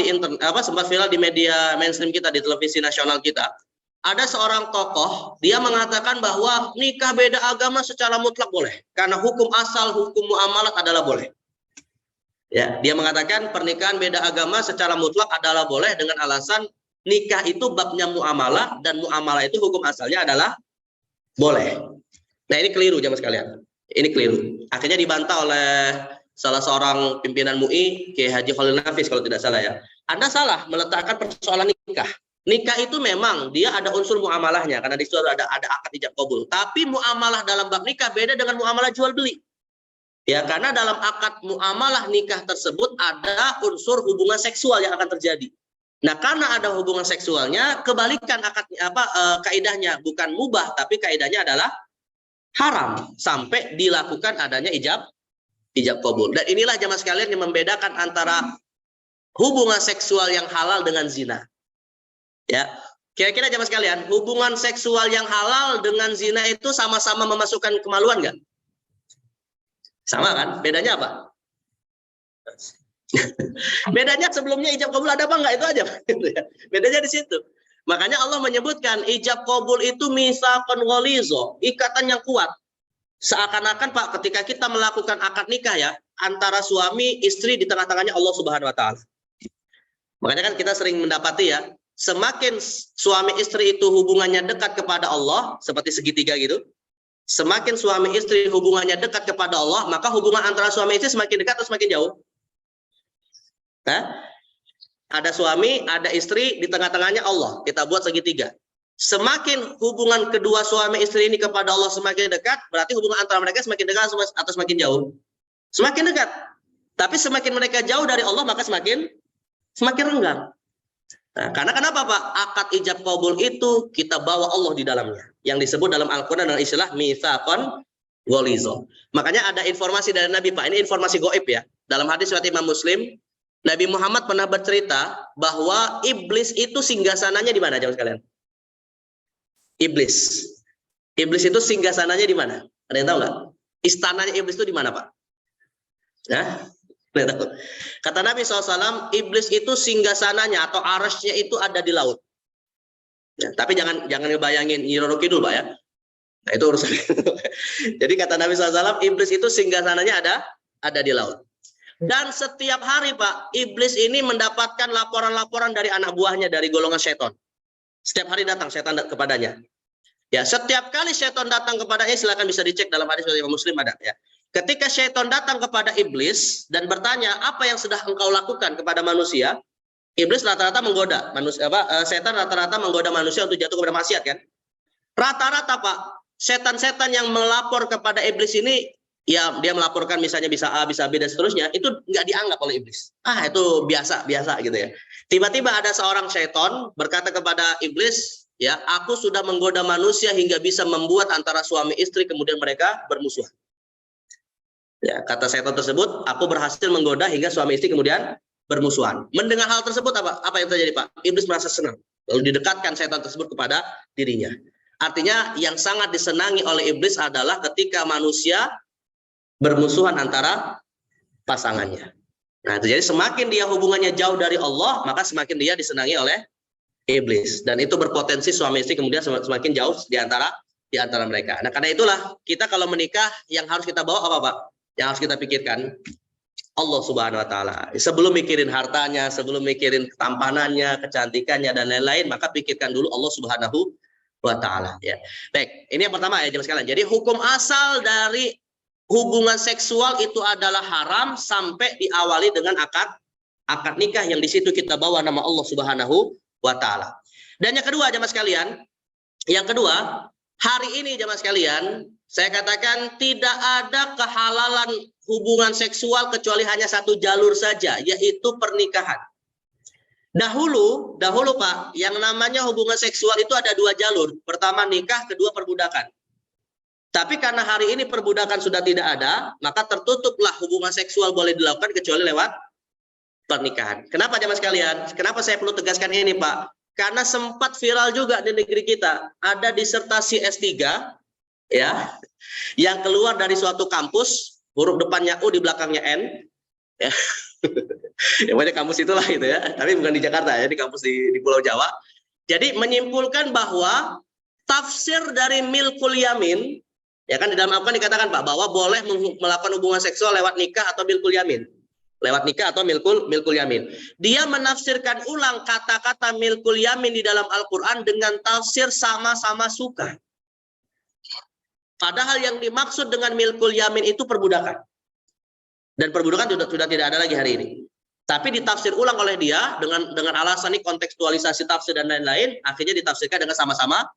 di media mainstream kita, di televisi nasional kita. Ada seorang tokoh, dia mengatakan bahwa nikah beda agama secara mutlak boleh. Karena hukum asal, hukum muamalat adalah boleh. Ya, dia mengatakan pernikahan beda agama secara mutlak adalah boleh dengan alasan nikah itu babnya muamalah dan muamalah itu hukum asalnya adalah boleh. Nah ini keliru jamaah sekalian. Ini keliru. Akhirnya dibantah oleh salah seorang pimpinan MUI, Kiai Haji Khalil Nafis kalau tidak salah ya. Anda salah meletakkan persoalan nikah. Nikah itu memang dia ada unsur muamalahnya karena di situ ada akad ijab kabul. Tapi muamalah dalam bab nikah beda dengan muamalah jual beli. Ya, karena dalam akad muamalah nikah tersebut ada unsur hubungan seksual yang akan terjadi. Nah, karena ada hubungan seksualnya, kebalikan kaidahnya bukan mubah tapi kaidahnya adalah haram sampai dilakukan adanya ijab kabul. Dan inilah jamaah sekalian yang membedakan antara hubungan seksual yang halal dengan zina. Ya, kira-kira jamaah sekalian, hubungan seksual yang halal dengan zina itu sama-sama memasukkan kemaluan nggak? Sama kan? Bedanya apa? Bedanya sebelumnya ijab kabul ada apa nggak? Itu aja. Bedanya di situ. Makanya Allah menyebutkan ijab kabul itu mitsaqan ghalizo, ikatan yang kuat. Seakan-akan Pak, ketika kita melakukan akad nikah ya, antara suami istri di tengah-tengahnya Allah Subhanahu wa taala. Makanya kan kita sering mendapati ya, semakin suami istri itu hubungannya dekat kepada Allah, seperti segitiga gitu, Semakin suami istri hubungannya dekat kepada Allah, maka hubungan antara suami istri semakin dekat atau semakin jauh? Nah, ada suami, ada istri, di tengah-tengahnya Allah. Kita buat segitiga. Semakin hubungan kedua suami istri ini kepada Allah semakin dekat, berarti hubungan antara mereka semakin dekat atau semakin jauh? Semakin dekat. Tapi semakin mereka jauh dari Allah, maka semakin renggang. Nah, karena kenapa Pak? Akad ijab qabul itu kita bawa Allah di dalamnya. Yang disebut dalam Al-Quran dengan istilah mitsaqan ghaliza. Makanya ada informasi dari Nabi Pak. Ini informasi gaib ya. Dalam hadis riwayat Imam Muslim, Nabi Muhammad pernah bercerita bahwa iblis itu singgasananya di mana, jemaah sekalian? Iblis. Iblis itu singgasananya di mana? Ada yang tahu nggak? Istananya iblis itu di mana Pak? Nah, kata Nabi SAW, iblis itu singgasananya atau arasnya itu ada di laut. Ya, tapi jangan ngebayangin Nyiroro Kidul Pak ya. Nah itu urusan. Jadi kata Nabi SAW, iblis itu singgasananya ada di laut. Dan setiap hari Pak, iblis ini mendapatkan laporan-laporan dari anak buahnya dari golongan setan. Setiap hari datang setan kepadanya. Ya, setiap kali setan datang kepadanya, silakan bisa dicek dalam hadis Imam Muslim ada ya. Ketika syaitan datang kepada iblis dan bertanya, apa yang sudah engkau lakukan kepada manusia? Iblis rata-rata menggoda manusia, setan rata-rata menggoda manusia untuk jatuh kepada maksiat kan? Rata-rata Pak, setan-setan yang melapor kepada iblis ini, ya dia melaporkan misalnya bisa A, bisa B dan seterusnya, itu nggak dianggap oleh iblis. Itu biasa gitu ya. Tiba-tiba ada seorang syaitan berkata kepada iblis, ya aku sudah menggoda manusia hingga bisa membuat antara suami istri kemudian mereka bermusuhan. Ya, kata setan tersebut, aku berhasil menggoda hingga suami istri kemudian bermusuhan. Mendengar hal tersebut apa yang terjadi Pak? Iblis merasa senang. Lalu didekatkan setan tersebut kepada dirinya. Artinya yang sangat disenangi oleh iblis adalah ketika manusia bermusuhan antara pasangannya. Nah, itu jadi semakin dia hubungannya jauh dari Allah, maka semakin dia disenangi oleh iblis. Dan itu berpotensi suami istri kemudian semakin jauh di antara mereka. Nah, karena itulah kita kalau menikah yang harus kita bawa apa Pak? Yang harus kita pikirkan Allah Subhanahu wa taala. Sebelum mikirin hartanya, sebelum mikirin ketampanannya, kecantikannya dan lain-lain, maka pikirkan dulu Allah Subhanahu wa taala ya. Baik, ini yang pertama ya jemaah sekalian. Jadi hukum asal dari hubungan seksual itu adalah haram sampai diawali dengan akad nikah yang di situ kita bawa nama Allah Subhanahu wa taala. Dan yang kedua jemaah sekalian, hari ini jemaah sekalian, saya katakan tidak ada kehalalan hubungan seksual kecuali hanya satu jalur saja, yaitu pernikahan. Dahulu Pak, yang namanya hubungan seksual itu ada dua jalur. Pertama nikah, kedua perbudakan. Tapi karena hari ini perbudakan sudah tidak ada, maka tertutuplah hubungan seksual boleh dilakukan kecuali lewat pernikahan. Kenapa jemaah sekalian? Kenapa saya perlu tegaskan ini Pak? Karena sempat viral juga di negeri kita, ada disertasi S3 ya, yang keluar dari suatu kampus, huruf depannya U di belakangnya N, ya. Ya banyak kampus itulah itu ya, tapi bukan di Jakarta ya, di kampus di Pulau Jawa. Jadi menyimpulkan bahwa tafsir dari milkul yamin, ya kan di dalam Al-Quran dikatakan Pak, bahwa boleh melakukan hubungan seksual lewat nikah atau milkul yamin. Lewat nikah atau milkul yamin. Dia menafsirkan ulang kata-kata milkul yamin di dalam Al-Quran dengan tafsir sama-sama suka. Padahal yang dimaksud dengan milkul yamin itu perbudakan. Dan perbudakan sudah tidak ada lagi hari ini. Tapi ditafsir ulang oleh dia dengan alasan ini kontekstualisasi tafsir dan lain-lain, akhirnya ditafsirkan dengan sama-sama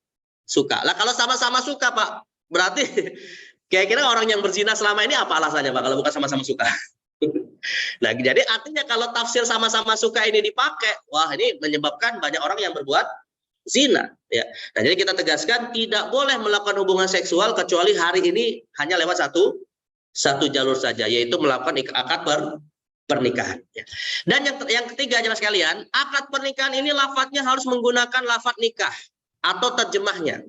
suka. Lah kalau sama-sama suka Pak, berarti kira-kira orang yang berzina selama ini apa alasannya Pak kalau bukan sama-sama suka? Nah, jadi artinya kalau tafsir sama-sama suka ini dipakai, wah ini menyebabkan banyak orang yang berbuat zina ya. Nah, jadi kita tegaskan tidak boleh melakukan hubungan seksual kecuali hari ini hanya lewat satu jalur saja, yaitu melakukan akad pernikahan ya. Dan yang ketiga jemaah sekalian, akad pernikahan ini lafadznya harus menggunakan lafadz nikah atau terjemahnya.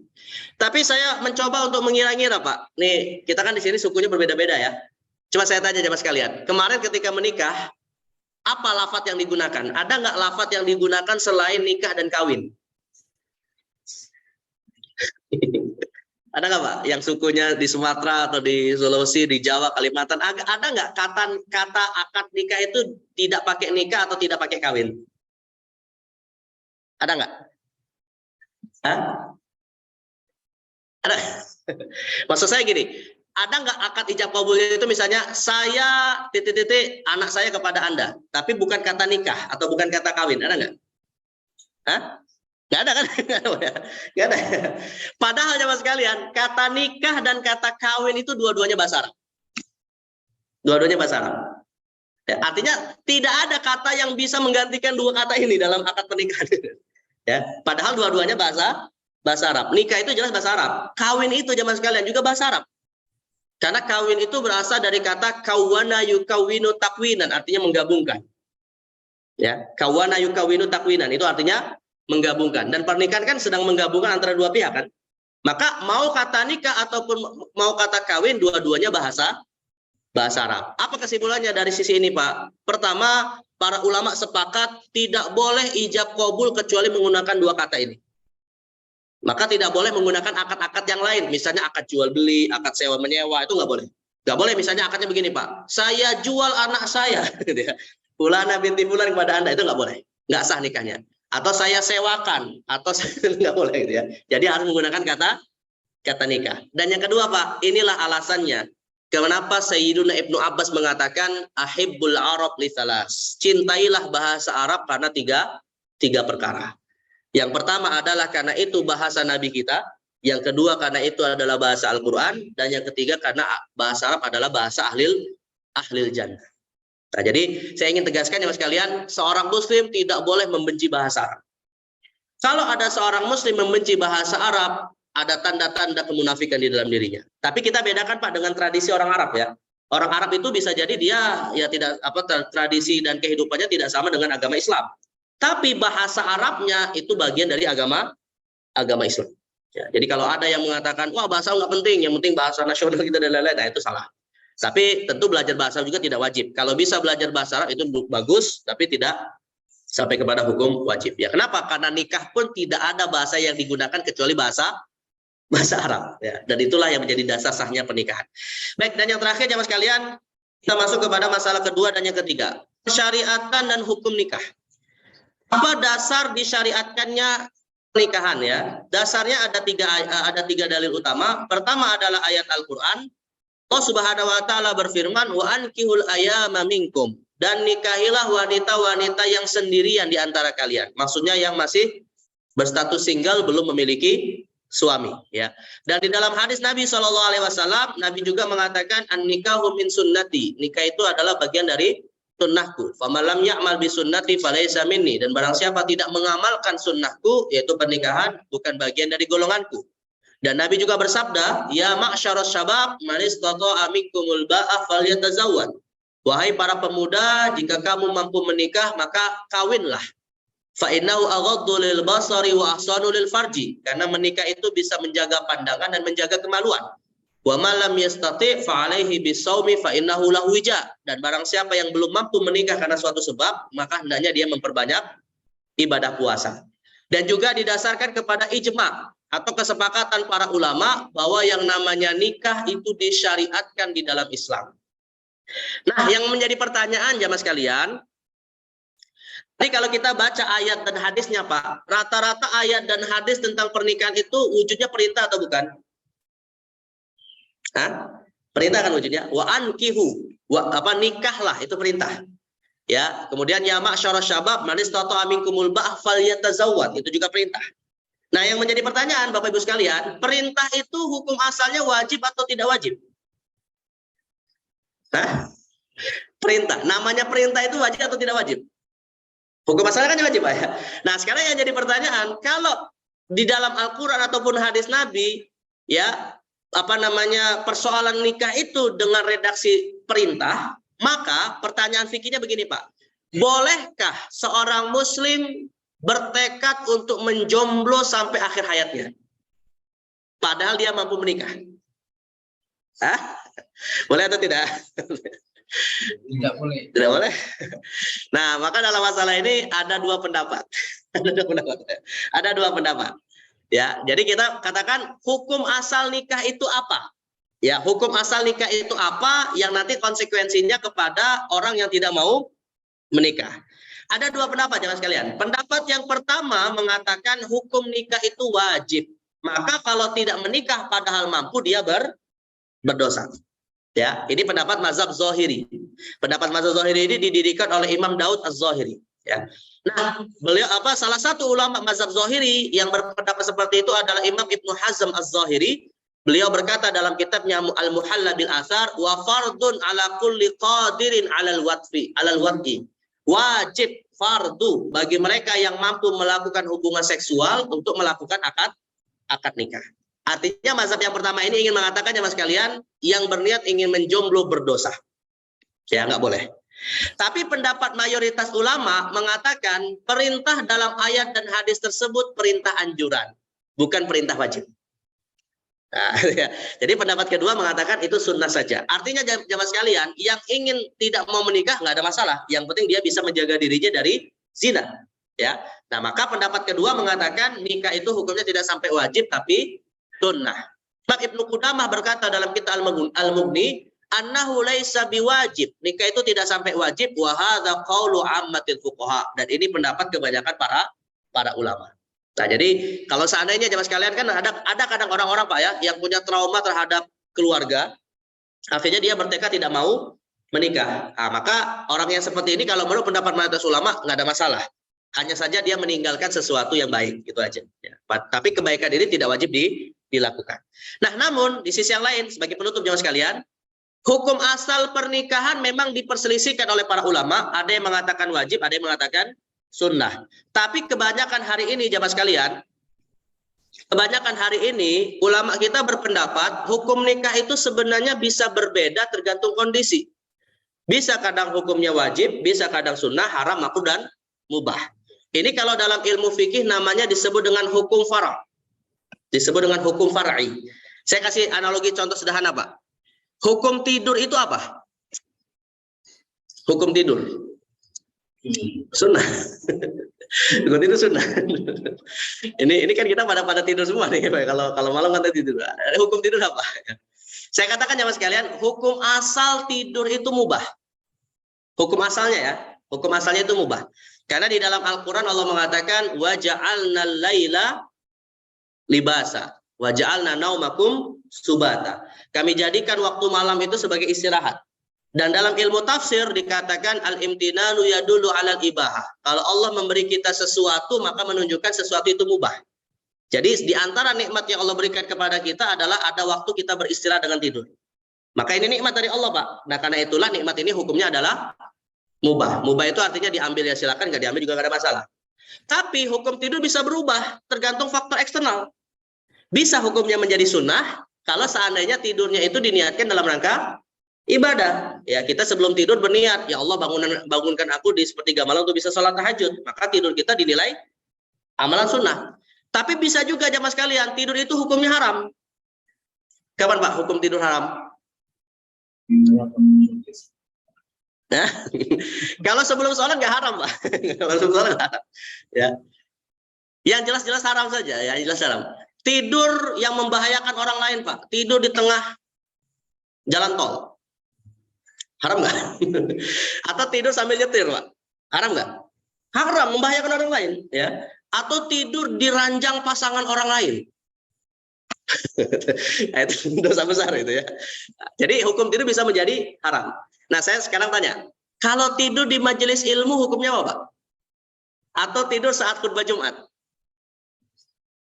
Tapi saya mencoba untuk mengira-ngira Pak. Nih, kita kan di sini sukunya berbeda-beda ya. Coba saya tanya jemaah sekalian, kemarin ketika menikah apa lafadz yang digunakan? Ada nggak lafadz yang digunakan selain nikah dan kawin? Ada nggak Pak yang sukunya di Sumatera atau di Sulawesi, di Jawa, Kalimantan, ada nggak kata akad nikah itu tidak pakai nikah atau tidak pakai kawin? Ada nggak? Hah? Ada? Maksud saya gini, ada nggak akad ijab kabulnya itu misalnya saya titik-titik anak saya kepada Anda, tapi bukan kata nikah atau bukan kata kawin, ada nggak? Hah? Nggak ada kan? Nggak ada. Padahal jemaah sekalian, kata nikah dan kata kawin itu dua-duanya bahasa Arab. Dua-duanya bahasa Arab. Ya, artinya tidak ada kata yang bisa menggantikan dua kata ini dalam akad pernikahan. Ya, padahal dua-duanya bahasa Arab. Nikah itu jelas bahasa Arab. Kawin itu jemaah sekalian juga bahasa Arab. Karena kawin itu berasal dari kata kawana yukawinu takwinan, artinya menggabungkan. Ya, kawana yukawinu takwinan itu artinya menggabungkan. Dan pernikahan kan sedang menggabungkan antara dua pihak kan. Maka mau kata nikah ataupun mau kata kawin, dua-duanya bahasa Arab. Apa kesimpulannya dari sisi ini, Pak? Pertama, para ulama sepakat tidak boleh ijab kabul kecuali menggunakan dua kata ini. Maka tidak boleh menggunakan akad-akad yang lain. Misalnya akad jual beli, akad sewa menyewa, itu nggak boleh. Nggak boleh misalnya akadnya begini, Pak. Saya jual anak saya. Fulana binti fulan kepada Anda, itu nggak boleh. Nggak sah nikahnya. Atau saya sewakan, atau nggak boleh gitu ya. Jadi harus menggunakan kata nikah. Dan yang kedua, Pak, inilah alasannya. Kenapa Sayyiduna Ibnu Abbas mengatakan ahibbul Arab li thalas. Cintailah bahasa Arab karena tiga perkara. Yang pertama adalah karena itu bahasa Nabi kita, yang kedua karena itu adalah bahasa Al-Qur'an, dan yang ketiga karena bahasa Arab adalah bahasa ahlil jannah. Nah, jadi saya ingin tegaskan ya Mas kalian, seorang muslim tidak boleh membenci bahasa Arab. Kalau ada seorang muslim membenci bahasa Arab, ada tanda-tanda kemunafikan di dalam dirinya. Tapi kita bedakan Pak dengan tradisi orang Arab ya. Orang Arab itu bisa jadi dia ya tidak tradisi dan kehidupannya tidak sama dengan agama Islam. Tapi bahasa Arabnya itu bagian dari agama Islam. Ya, jadi kalau ada yang mengatakan wah bahasa nggak penting, yang penting bahasa nasional kita dan lain-lain, nah itu salah. Tapi tentu belajar bahasa juga tidak wajib. Kalau bisa belajar bahasa Arab itu bagus, tapi tidak sampai kepada hukum wajib. Ya, kenapa? Karena nikah pun tidak ada bahasa yang digunakan kecuali bahasa Arab ya, dan itulah yang menjadi dasar sahnya pernikahan. Baik, dan yang terakhir jemaah sekalian, kita masuk kepada masalah kedua dan yang ketiga, syariatan dan hukum nikah. Apa dasar disyariatkannya pernikahan ya? Dasarnya ada tiga dalil utama. Pertama adalah ayat Al-Qur'an. Allah Subhanahu wa taala berfirman, wa ankihul ayyama minkum, dan nikahilah wanita-wanita yang sendirian di antara kalian. Maksudnya yang masih berstatus single, belum memiliki suami ya. Dan di dalam hadis Nabi SAW, Nabi juga mengatakan an-nikahu min sunnati. Nikah itu adalah bagian dari sunnahku. Famalam ya'mal bi sunnati falaysa minni, dan barang siapa tidak mengamalkan sunnahku, yaitu pernikahan, bukan bagian dari golonganku. Dan Nabi juga bersabda, ya ma'syaras syabab man istata'a minkumul ba'a falyatazawwaj. Wahai para pemuda, jika kamu mampu menikah maka kawinlah. Fa'innahu aghaddu lil basari wa ahsanu lil farji, karena menikah itu bisa menjaga pandangan dan menjaga kemaluan. Wa ma lam yastati' fa alaihi bisawmi fa innahu lahu wija, dan barang siapa yang belum mampu menikah karena suatu sebab, maka hendaknya dia memperbanyak ibadah puasa. Dan juga didasarkan kepada ijma atau kesepakatan para ulama bahwa yang namanya nikah itu disyariatkan di dalam Islam. Nah, yang menjadi pertanyaan jamaah sekalian, jadi kalau kita baca ayat dan hadisnya Pak, rata-rata ayat dan hadis tentang pernikahan itu wujudnya perintah atau bukan? Hah? Perintah kan wujudnya. Wa ankihu, nikahlah, itu perintah. Ya, kemudian ya ma'syaras syabab man istata'a minkumul ba'a falyatazawwaj, itu juga perintah. Nah, yang menjadi pertanyaan Bapak Ibu sekalian, perintah itu hukum asalnya wajib atau tidak wajib? Hah? Perintah, namanya perintah itu wajib atau tidak wajib? Hukum asalnya kan wajib Pak ya. Nah, sekarang yang jadi pertanyaan, kalau di dalam Al-Qur'an ataupun hadis Nabi ya, persoalan nikah itu dengan redaksi perintah, maka pertanyaan fikihnya begini Pak. Bolehkah seorang muslim bertekad untuk menjomblo sampai akhir hayatnya? Padahal dia mampu menikah. Hah? Boleh atau tidak? Tidak boleh. Tidak boleh. Nah, maka dalam masalah ini ada dua pendapat. Ada dua pendapat. Ya, jadi kita katakan hukum asal nikah itu apa? Ya, hukum asal nikah itu apa yang nanti konsekuensinya kepada orang yang tidak mau menikah. Ada dua pendapat jemaah sekalian. Pendapat yang pertama mengatakan hukum nikah itu wajib. maka kalau tidak menikah padahal mampu dia berdosa. Ya, ini pendapat mazhab Zahiri. Pendapat mazhab Zahiri ini didirikan oleh Imam Daud Az-Zahiri. Ya. Nah, beliau salah satu ulama mazhab Zahiri yang berpendapat seperti itu adalah Imam Ibnu Hazm Az-Zahiri. Beliau berkata dalam kitabnya Al-Muhalla bil Athar, wa fardun ala kulli qadirin alal watfi, alal wat'i. Wajib fardu bagi mereka yang mampu melakukan hubungan seksual untuk melakukan akad nikah. Artinya mazhab yang pertama ini ingin mengatakan ya mas kalian, yang berniat ingin menjomblo berdosa. Ya nggak boleh. Tapi pendapat mayoritas ulama mengatakan perintah dalam ayat dan hadis tersebut perintah anjuran, bukan perintah wajib. Nah, ya. Jadi pendapat kedua mengatakan itu sunnah saja. Artinya jamaah sekalian, yang ingin tidak mau menikah nggak ada masalah. Yang penting dia bisa menjaga dirinya dari zina. Ya. Nah maka pendapat kedua mengatakan nikah itu hukumnya tidak sampai wajib tapi sunnah. Imam Ibnu Qudamah berkata dalam kitab Al-Mughni, annahu laisa biwajib. Nikah itu tidak sampai wajib, wa hadza qaulu ammatil fuqaha. Dan ini pendapat kebanyakan para ulama. Nah, jadi kalau seandainya jamaah sekalian kan ada kadang orang-orang Pak ya yang punya trauma terhadap keluarga, akhirnya dia bertekad tidak mau menikah. Nah, maka orang yang seperti ini kalau menurut pendapat mayoritas ulama nggak ada masalah. Hanya saja dia meninggalkan sesuatu yang baik, gitu aja. Ya. Tapi kebaikan ini tidak wajib dilakukan. Nah, namun di sisi yang lain, sebagai penutup jamaah sekalian, hukum asal pernikahan memang diperselisihkan oleh para ulama. Ada yang mengatakan wajib, ada yang mengatakan sunnah. Tapi kebanyakan hari ini jamaah sekalian, kebanyakan hari ini ulama kita berpendapat hukum nikah itu sebenarnya bisa berbeda tergantung kondisi. Bisa kadang hukumnya wajib, bisa kadang sunnah, haram, makruh dan mubah. Ini kalau dalam ilmu fikih namanya disebut dengan hukum far'. Disebut dengan hukum far'i. Saya kasih analogi contoh sederhana, Pak. Hukum tidur itu apa? Hukum tidur. Sunnah. Hukum tidur sunnah. Ini kan kita pada tidur semua nih, Pak. Kalau malam kan tidur. Hukum tidur apa? Saya katakan ya Mas sekalian, hukum asal tidur itu mubah. Hukum asalnya ya, hukum asalnya itu mubah. Karena di dalam Al-Quran Allah mengatakan wa ja'alna laila libasa wa ja'alna naumakum subata. Kami jadikan waktu malam itu sebagai istirahat. Dan dalam ilmu tafsir dikatakan al-imtinanu yadullu 'alal ibahah. Kalau Allah memberi kita sesuatu maka menunjukkan sesuatu itu mubah. Jadi di antara nikmat yang Allah berikan kepada kita adalah ada waktu kita beristirahat dengan tidur. Maka ini nikmat dari Allah, Pak. Nah, karena itulah nikmat ini hukumnya adalah mubah. Mubah itu artinya diambil ya silakan, nggak diambil juga nggak ada masalah. Tapi hukum tidur bisa berubah tergantung faktor eksternal. Bisa hukumnya menjadi sunnah kalau seandainya tidurnya itu diniatkan dalam rangka ibadah. Ya, kita sebelum tidur berniat, ya Allah bangunkan aku di sepertiga malam untuk bisa sholat tahajud. Maka tidur kita dinilai amalan sunnah. Tapi bisa juga jamaah sekalian, tidur itu hukumnya haram. Kapan Pak hukum tidur haram? Nah, kalau sebelum sholat nggak haram, Pak. Kalau sebelum sholat nggak haram. Ya. Yang jelas-jelas haram saja, ya jelas haram. Tidur yang membahayakan orang lain, Pak. Tidur di tengah jalan tol. Haram nggak? Atau tidur sambil nyetir, Pak. Haram nggak? Haram, membahayakan orang lain, ya. Atau tidur di ranjang pasangan orang lain. Itu dosa besar itu ya. Jadi hukum tidur bisa menjadi haram. Nah, saya sekarang tanya, kalau tidur di majelis ilmu hukumnya apa, Pak? Atau tidur saat khutbah Jumat?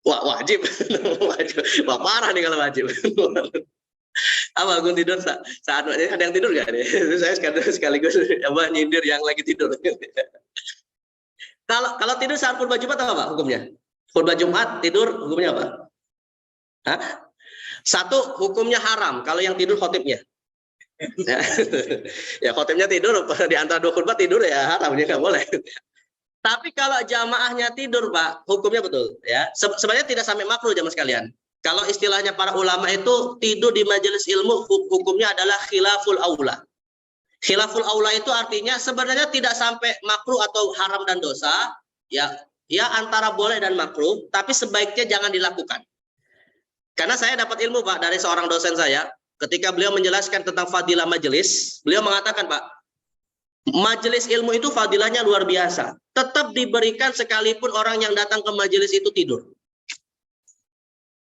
Wah, wajib. Wajib. Wah, parah nih kalau wajib. Apa hukum tidur saat ada yang tidur nggak nih? Saya sekaligus nyindir yang lagi tidur. Kalau tidur saat khutbah Jumat apa, Pak, hukumnya? Khutbah Jumat tidur hukumnya apa? Hah? Satu, hukumnya haram kalau yang tidur khotibnya. Ya khotibnya tidur di antara dua khutbah tidur ya haram, ya nggak boleh. Tapi kalau jamaahnya tidur, Pak, hukumnya betul ya. Sebenarnya tidak sampai makruh jamaah sekalian. Kalau istilahnya para ulama itu tidur di majelis ilmu hukumnya adalah khilaful aula. Khilaful aula itu artinya sebenarnya tidak sampai makruh atau haram dan dosa, ya antara boleh dan makruh, tapi sebaiknya jangan dilakukan. Karena saya dapat ilmu, Pak, dari seorang dosen saya. Ketika beliau menjelaskan tentang fadilah majelis, beliau mengatakan, Pak, majelis ilmu itu fadilahnya luar biasa. Tetap diberikan sekalipun orang yang datang ke majelis itu tidur.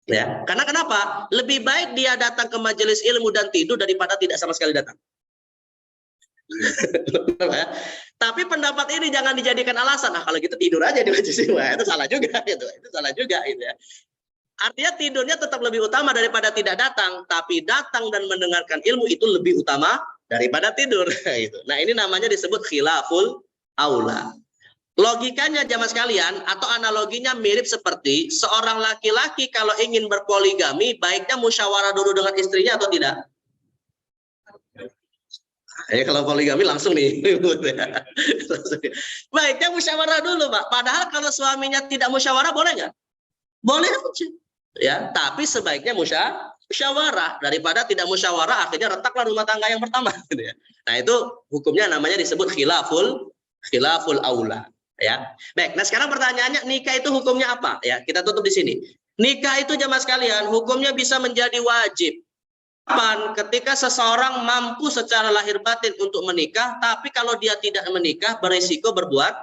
Ya, karena kenapa? Lebih baik dia datang ke majelis ilmu dan tidur daripada tidak sama sekali datang. Tapi pendapat ini jangan dijadikan alasan. Nah, kalau gitu tidur aja di majelis ilmu, itu salah juga, gitu. Itu salah juga, gitu ya. Artinya tidurnya tetap lebih utama daripada tidak datang, tapi datang dan mendengarkan ilmu itu lebih utama daripada tidur. Gitu. Nah, ini namanya disebut khilaful aula. Logikanya jamaah sekalian atau analoginya mirip seperti seorang laki-laki kalau ingin berpoligami baiknya musyawarah dulu dengan istrinya atau tidak? Ya kalau poligami langsung nih. Baiknya musyawarah dulu, Pak. Padahal kalau suaminya tidak musyawarah boleh nggak? Boleh aja. Ya, tapi sebaiknya musyawarah daripada tidak musyawarah akhirnya retaklah rumah tangga yang pertama. Gitu ya. Nah itu hukumnya namanya disebut khilaful aula. Ya, baik. Nah sekarang pertanyaannya nikah itu hukumnya apa? Ya, kita tutup di sini. Nikah itu jamaah sekalian hukumnya bisa menjadi wajib. Kapan? Ketika seseorang mampu secara lahir batin untuk menikah, tapi kalau dia tidak menikah berisiko berbuat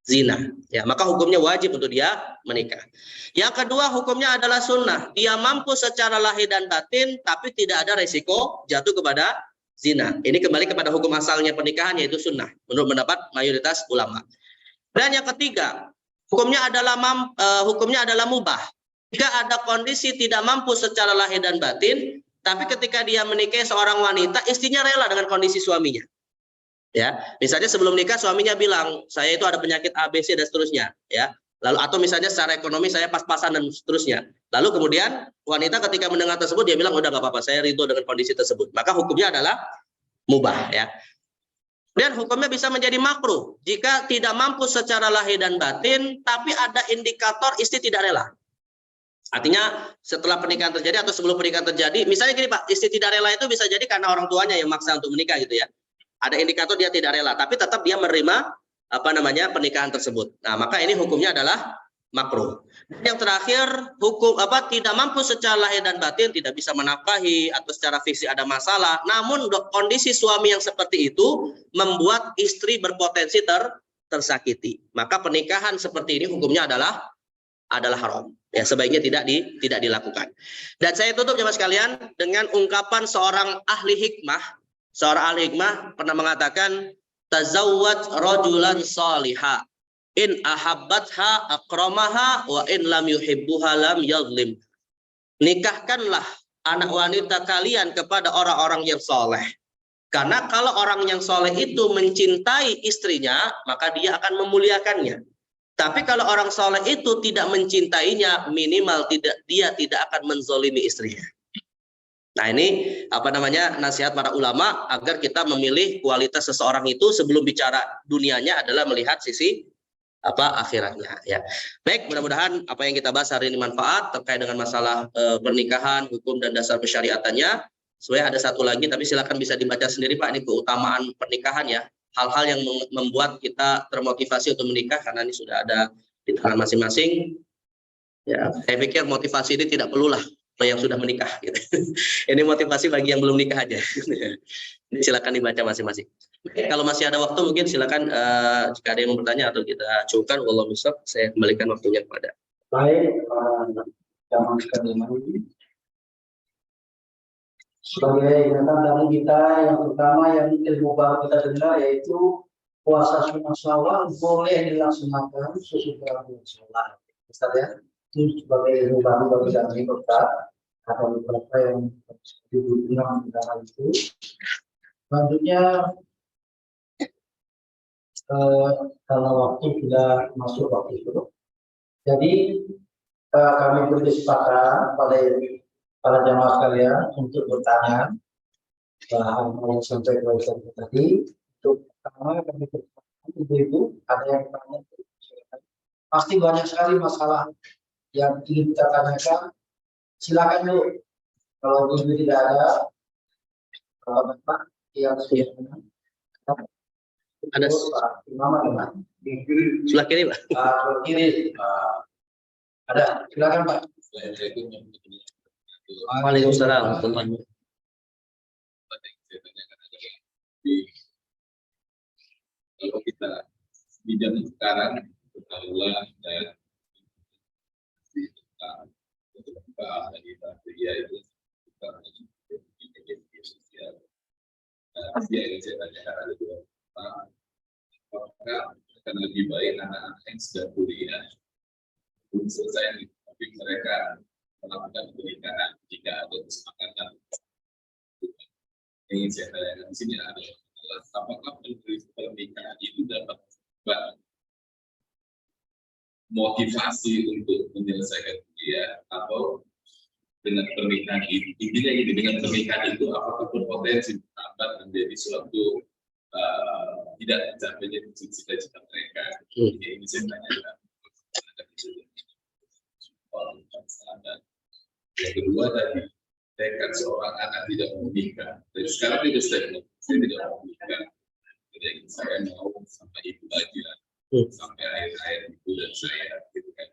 zina. Ya, maka hukumnya wajib untuk dia menikah. Yang kedua hukumnya adalah sunnah. Dia mampu secara lahir dan batin, tapi tidak ada resiko jatuh kepada zina. Ini kembali kepada hukum asalnya pernikahan yaitu sunnah, menurut pendapat mayoritas ulama. Dan yang ketiga, hukumnya adalah mubah. Jika ada kondisi tidak mampu secara lahir dan batin, tapi ketika dia menikahi seorang wanita, istrinya rela dengan kondisi suaminya. Ya, misalnya sebelum nikah suaminya bilang, saya itu ada penyakit ABC dan seterusnya, ya. Lalu atau misalnya secara ekonomi saya pas-pasan dan seterusnya. Lalu kemudian wanita ketika mendengar tersebut dia bilang udah nggak apa-apa, saya ridho dengan kondisi tersebut. Maka hukumnya adalah mubah, ya. Dan hukumnya bisa menjadi makruh jika tidak mampu secara lahir dan batin, tapi ada indikator istri tidak rela. Artinya setelah pernikahan terjadi atau sebelum pernikahan terjadi, misalnya gini Pak, istri tidak rela itu bisa jadi karena orang tuanya yang maksa untuk menikah gitu ya. Ada indikator dia tidak rela, tapi tetap dia menerima pernikahan tersebut. Nah, maka ini hukumnya adalah makruh. Yang terakhir, hukum tidak mampu secara lahir dan batin, tidak bisa menafkahi atau secara fisik ada masalah. Namun kondisi suami yang seperti itu membuat istri berpotensi tersakiti. Maka pernikahan seperti ini hukumnya adalah haram. Ya, sebaiknya tidak dilakukan. Dan saya tutup jemaah sekalian dengan ungkapan seorang ahli hikmah. Seorang ahli hikmah pernah mengatakan, tazawwaj rajulan salihah, in ahabbatha akramaha wa in lam yuhibbuha lam yadhlim. Nikahkanlah anak wanita kalian kepada orang-orang yang soleh. Karena kalau orang yang soleh itu mencintai istrinya, maka dia akan memuliakannya. Tapi kalau orang soleh itu tidak mencintainya, minimal dia tidak akan menzolimi istrinya. Nah ini nasihat para ulama agar kita memilih kualitas seseorang itu sebelum bicara dunianya adalah melihat sisi akhiratnya. Ya, baik, mudah-mudahan apa yang kita bahas hari ini manfaat terkait dengan masalah pernikahan, hukum dan dasar persyariatannya. Sebenarnya ada satu lagi, tapi silakan bisa dibaca sendiri Pak. Ini keutamaan pernikahan ya. Hal-hal yang membuat kita termotivasi untuk menikah karena ini sudah ada di tangan masing-masing. Ya, saya pikir motivasi ini tidak perlulah yang sudah menikah. Gitu. Ini motivasi bagi yang belum nikah aja. Ini silakan dibaca masing-masing. Kalau masih ada waktu mungkin silakan jika ada yang mau bertanya atau kita cukupkan. Wallahu a'lam, saya kembalikan waktunya kepada. Baik, jamaah sekalian, sebagai ingatan dari kita yang pertama yang ilmu baru kita dengar yaitu puasa sunnah syawal boleh dilaksanakan sesudah sholat. Ustaz ya, itu sebagai ilmu baru bagi kami Ustaz. Ada beberapa yang dibutuhkan dalam itu. Selanjutnya kalau waktu sudah masuk waktu itu, jadi kami berkesempatan pada para jamaah sekalian untuk bertanya bahan yang sampai ke tadi. Untuk pertama kami bertanya ibu-ibu ada yang bertanya, pasti banyak sekali masalah yang ingin kita tanyakan. Silakan dulu. Kalau ibu tidak ada, kalau bapak yang sudah ada Imam ada sebelah kiri Pak. Sebelah kiri ada, silakan Pak. Waalaikumsalam. Kalau kita di zaman sekarang Allah dan dia itu media sosial. Dia yang saya tanyakan ada dua, apakah akan lebih baik anak-anak yang sudah kuliah belum selesai, tapi mereka melakukan pernikahan jika ada kesepakatan. Yang saya tanyakan di sini adalah apakah pernikahan itu dapat motivasi untuk menyelesaikan kuliah, atau dengan pernikahan itu, intinya ini, dengan pernikahan itu apakah berpotensi bertambah menjadi suatu tidak tercapainya cita-cita mereka. Ini saya tanyakan. Yang kedua tadi, tekad seorang anak tidak mau menikah. Jadi sekarang itu statement, saya tidak mau menikah. Jadi saya mau sampai ibu aja, sampai akhir-akhir ibu dan saya, gitu kan.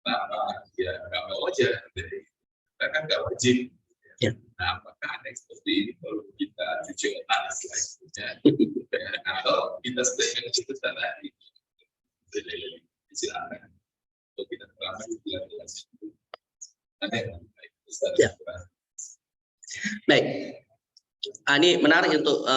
Kenapa? Ya nggak mau aja. Jadi kita kan nggak wajib. Ya. Nah, apakah ada seperti ini kalau kita cuci otak selanjutnya, atau kita statement itu tadi? Jadi silakan. Untuk kita terangkan jelas. Ya. Baik. Ini menarik untuk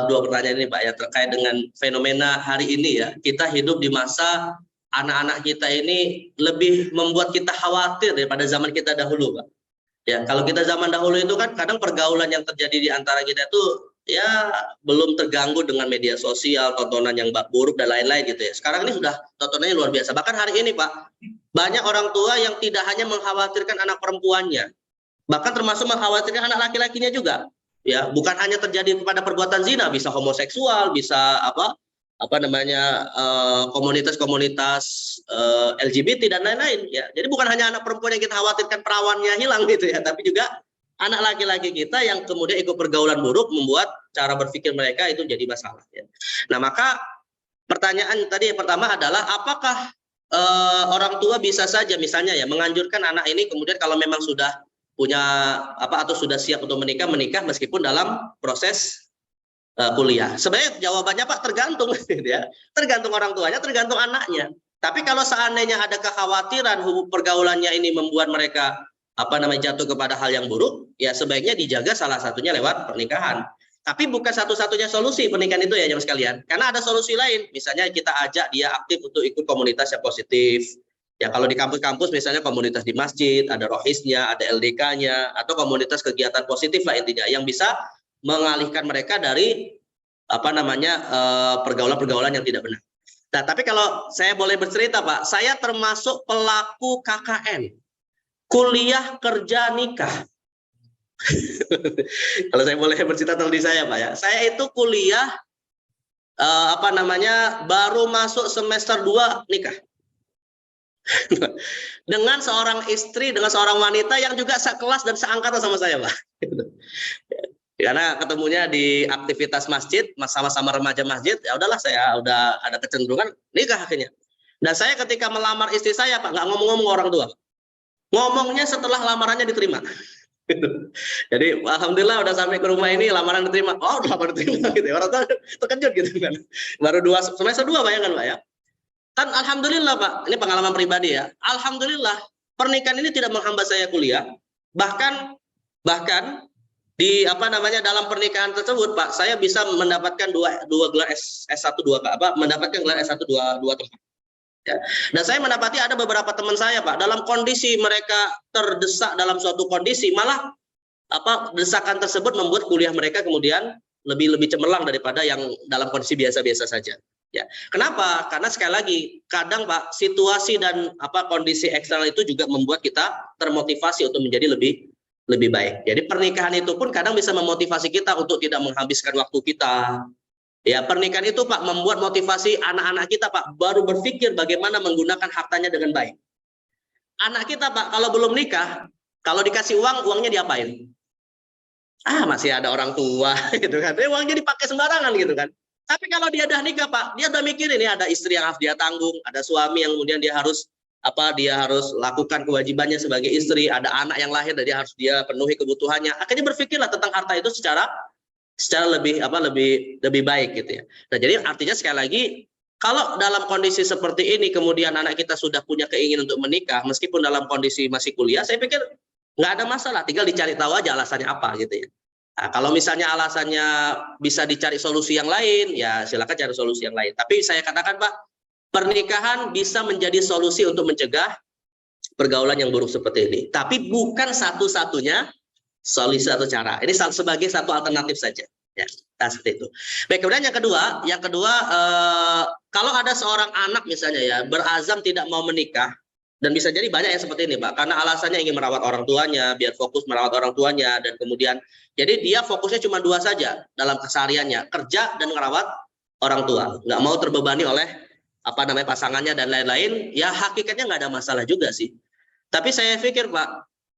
dua pertanyaan ini Pak ya, terkait dengan fenomena hari ini ya. Kita hidup di masa anak-anak kita ini lebih membuat kita khawatir daripada zaman kita dahulu Pak. Ya, kalau kita zaman dahulu itu kan kadang pergaulan yang terjadi di antara kita itu ya belum terganggu dengan media sosial, tontonan yang buruk dan lain-lain gitu ya. Sekarang ini sudah tontonannya luar biasa. Bahkan hari ini Pak, banyak orang tua yang tidak hanya mengkhawatirkan anak perempuannya, bahkan termasuk mengkhawatirkan anak laki-lakinya juga. Ya, bukan hanya terjadi pada perbuatan zina, bisa homoseksual, bisa komunitas-komunitas LGBT dan lain-lain ya. Jadi bukan hanya anak perempuan yang kita khawatirkan perawannya hilang gitu ya, tapi juga anak laki-laki kita yang kemudian ikut pergaulan buruk membuat cara berpikir mereka itu jadi masalah ya. Nah, maka pertanyaan tadi yang pertama adalah apakah orang tua bisa saja misalnya ya menganjurkan anak ini kemudian kalau memang sudah punya atau sudah siap untuk menikah meskipun dalam proses kuliah. Sebenarnya jawabannya Pak tergantung ya. Tergantung orang tuanya, tergantung anaknya. Tapi kalau seandainya ada kekhawatiran pergaulannya ini membuat mereka jatuh kepada hal yang buruk, ya sebaiknya dijaga salah satunya lewat pernikahan. Tapi bukan satu-satunya solusi pernikahan itu ya jemaah sekalian. Karena ada solusi lain. Misalnya kita ajak dia aktif untuk ikut komunitas yang positif. Ya kalau di kampus-kampus misalnya komunitas di masjid, ada rohisnya, ada LDK-nya, atau komunitas kegiatan positif lah intinya yang bisa mengalihkan mereka dari pergaulan-pergaulan yang tidak benar. Nah, tapi kalau saya boleh bercerita Pak, saya termasuk pelaku KKN, kuliah kerja nikah. Kalau saya boleh bercerita tentang diri saya Pak ya, saya itu kuliah baru masuk semester 2 nikah. Dengan seorang istri, dengan seorang wanita yang juga sekelas dan seangkatan sama saya Pak. Karena ketemunya di aktivitas masjid, sama-sama remaja masjid, ya udahlah saya udah ada kecenderungan nikah akhirnya. Dan saya ketika melamar istri saya Pak, nggak ngomong-ngomong orang tua, ngomongnya setelah lamarannya diterima. Jadi alhamdulillah udah sampai ke rumah ini lamaran diterima. Oh udah lamaran diterima gitu ya. Orang tua terkejut gitu kan. Baru semester 2 bayangkan Pak ya. Kan alhamdulillah Pak, ini pengalaman pribadi ya. Alhamdulillah pernikahan ini tidak menghambat saya kuliah. Bahkan di dalam pernikahan tersebut Pak, saya bisa mendapatkan dua gelar S1 mendapatkan gelar S1 dua tempat. Ya. Dan saya mendapati ada beberapa teman saya Pak, dalam kondisi mereka terdesak dalam suatu kondisi, malah desakan tersebut membuat kuliah mereka kemudian lebih cemerlang daripada yang dalam kondisi biasa-biasa saja. Ya. Kenapa? Karena sekali lagi, kadang Pak, situasi dan kondisi eksternal itu juga membuat kita termotivasi untuk menjadi lebih baik. Jadi pernikahan itu pun kadang bisa memotivasi kita untuk tidak menghabiskan waktu kita. Ya, pernikahan itu Pak membuat motivasi anak-anak kita Pak baru berpikir bagaimana menggunakan hartanya dengan baik. Anak kita Pak kalau belum nikah, kalau dikasih uangnya diapain? Masih ada orang tua gitu kan. Uangnya dipakai sembarangan gitu kan. Tapi kalau dia udah nikah Pak, dia udah mikir ini ada istri yang harus dia tanggung, ada suami yang kemudian dia harus lakukan kewajibannya sebagai istri, ada anak yang lahir dan dia harus penuhi kebutuhannya. Akhirnya berpikirlah tentang harta itu secara lebih baik gitu ya. Nah, jadi artinya sekali lagi Kalau dalam kondisi seperti ini kemudian anak kita sudah punya keinginan untuk menikah meskipun dalam kondisi masih kuliah, saya pikir nggak ada masalah, tinggal dicari tahu aja alasannya apa gitu ya. Nah, kalau misalnya alasannya bisa dicari solusi yang lain, ya silakan cari solusi yang lain. Tapi saya katakan Pak, pernikahan bisa menjadi solusi untuk mencegah pergaulan yang buruk seperti ini. Tapi bukan satu-satunya solusi atau cara. Ini sebagai satu alternatif saja. Ya, seperti itu. Baik, kemudian yang kedua kalau ada seorang anak misalnya ya berazam tidak mau menikah, dan bisa jadi banyak yang seperti ini Pak, karena alasannya ingin merawat orang tuanya, biar fokus merawat orang tuanya, dan kemudian jadi dia fokusnya cuma dua saja dalam kesehariannya, kerja dan merawat orang tua, nggak mau terbebani oleh pasangannya dan lain-lain. Ya hakikatnya nggak ada masalah juga sih. Tapi saya pikir Pak,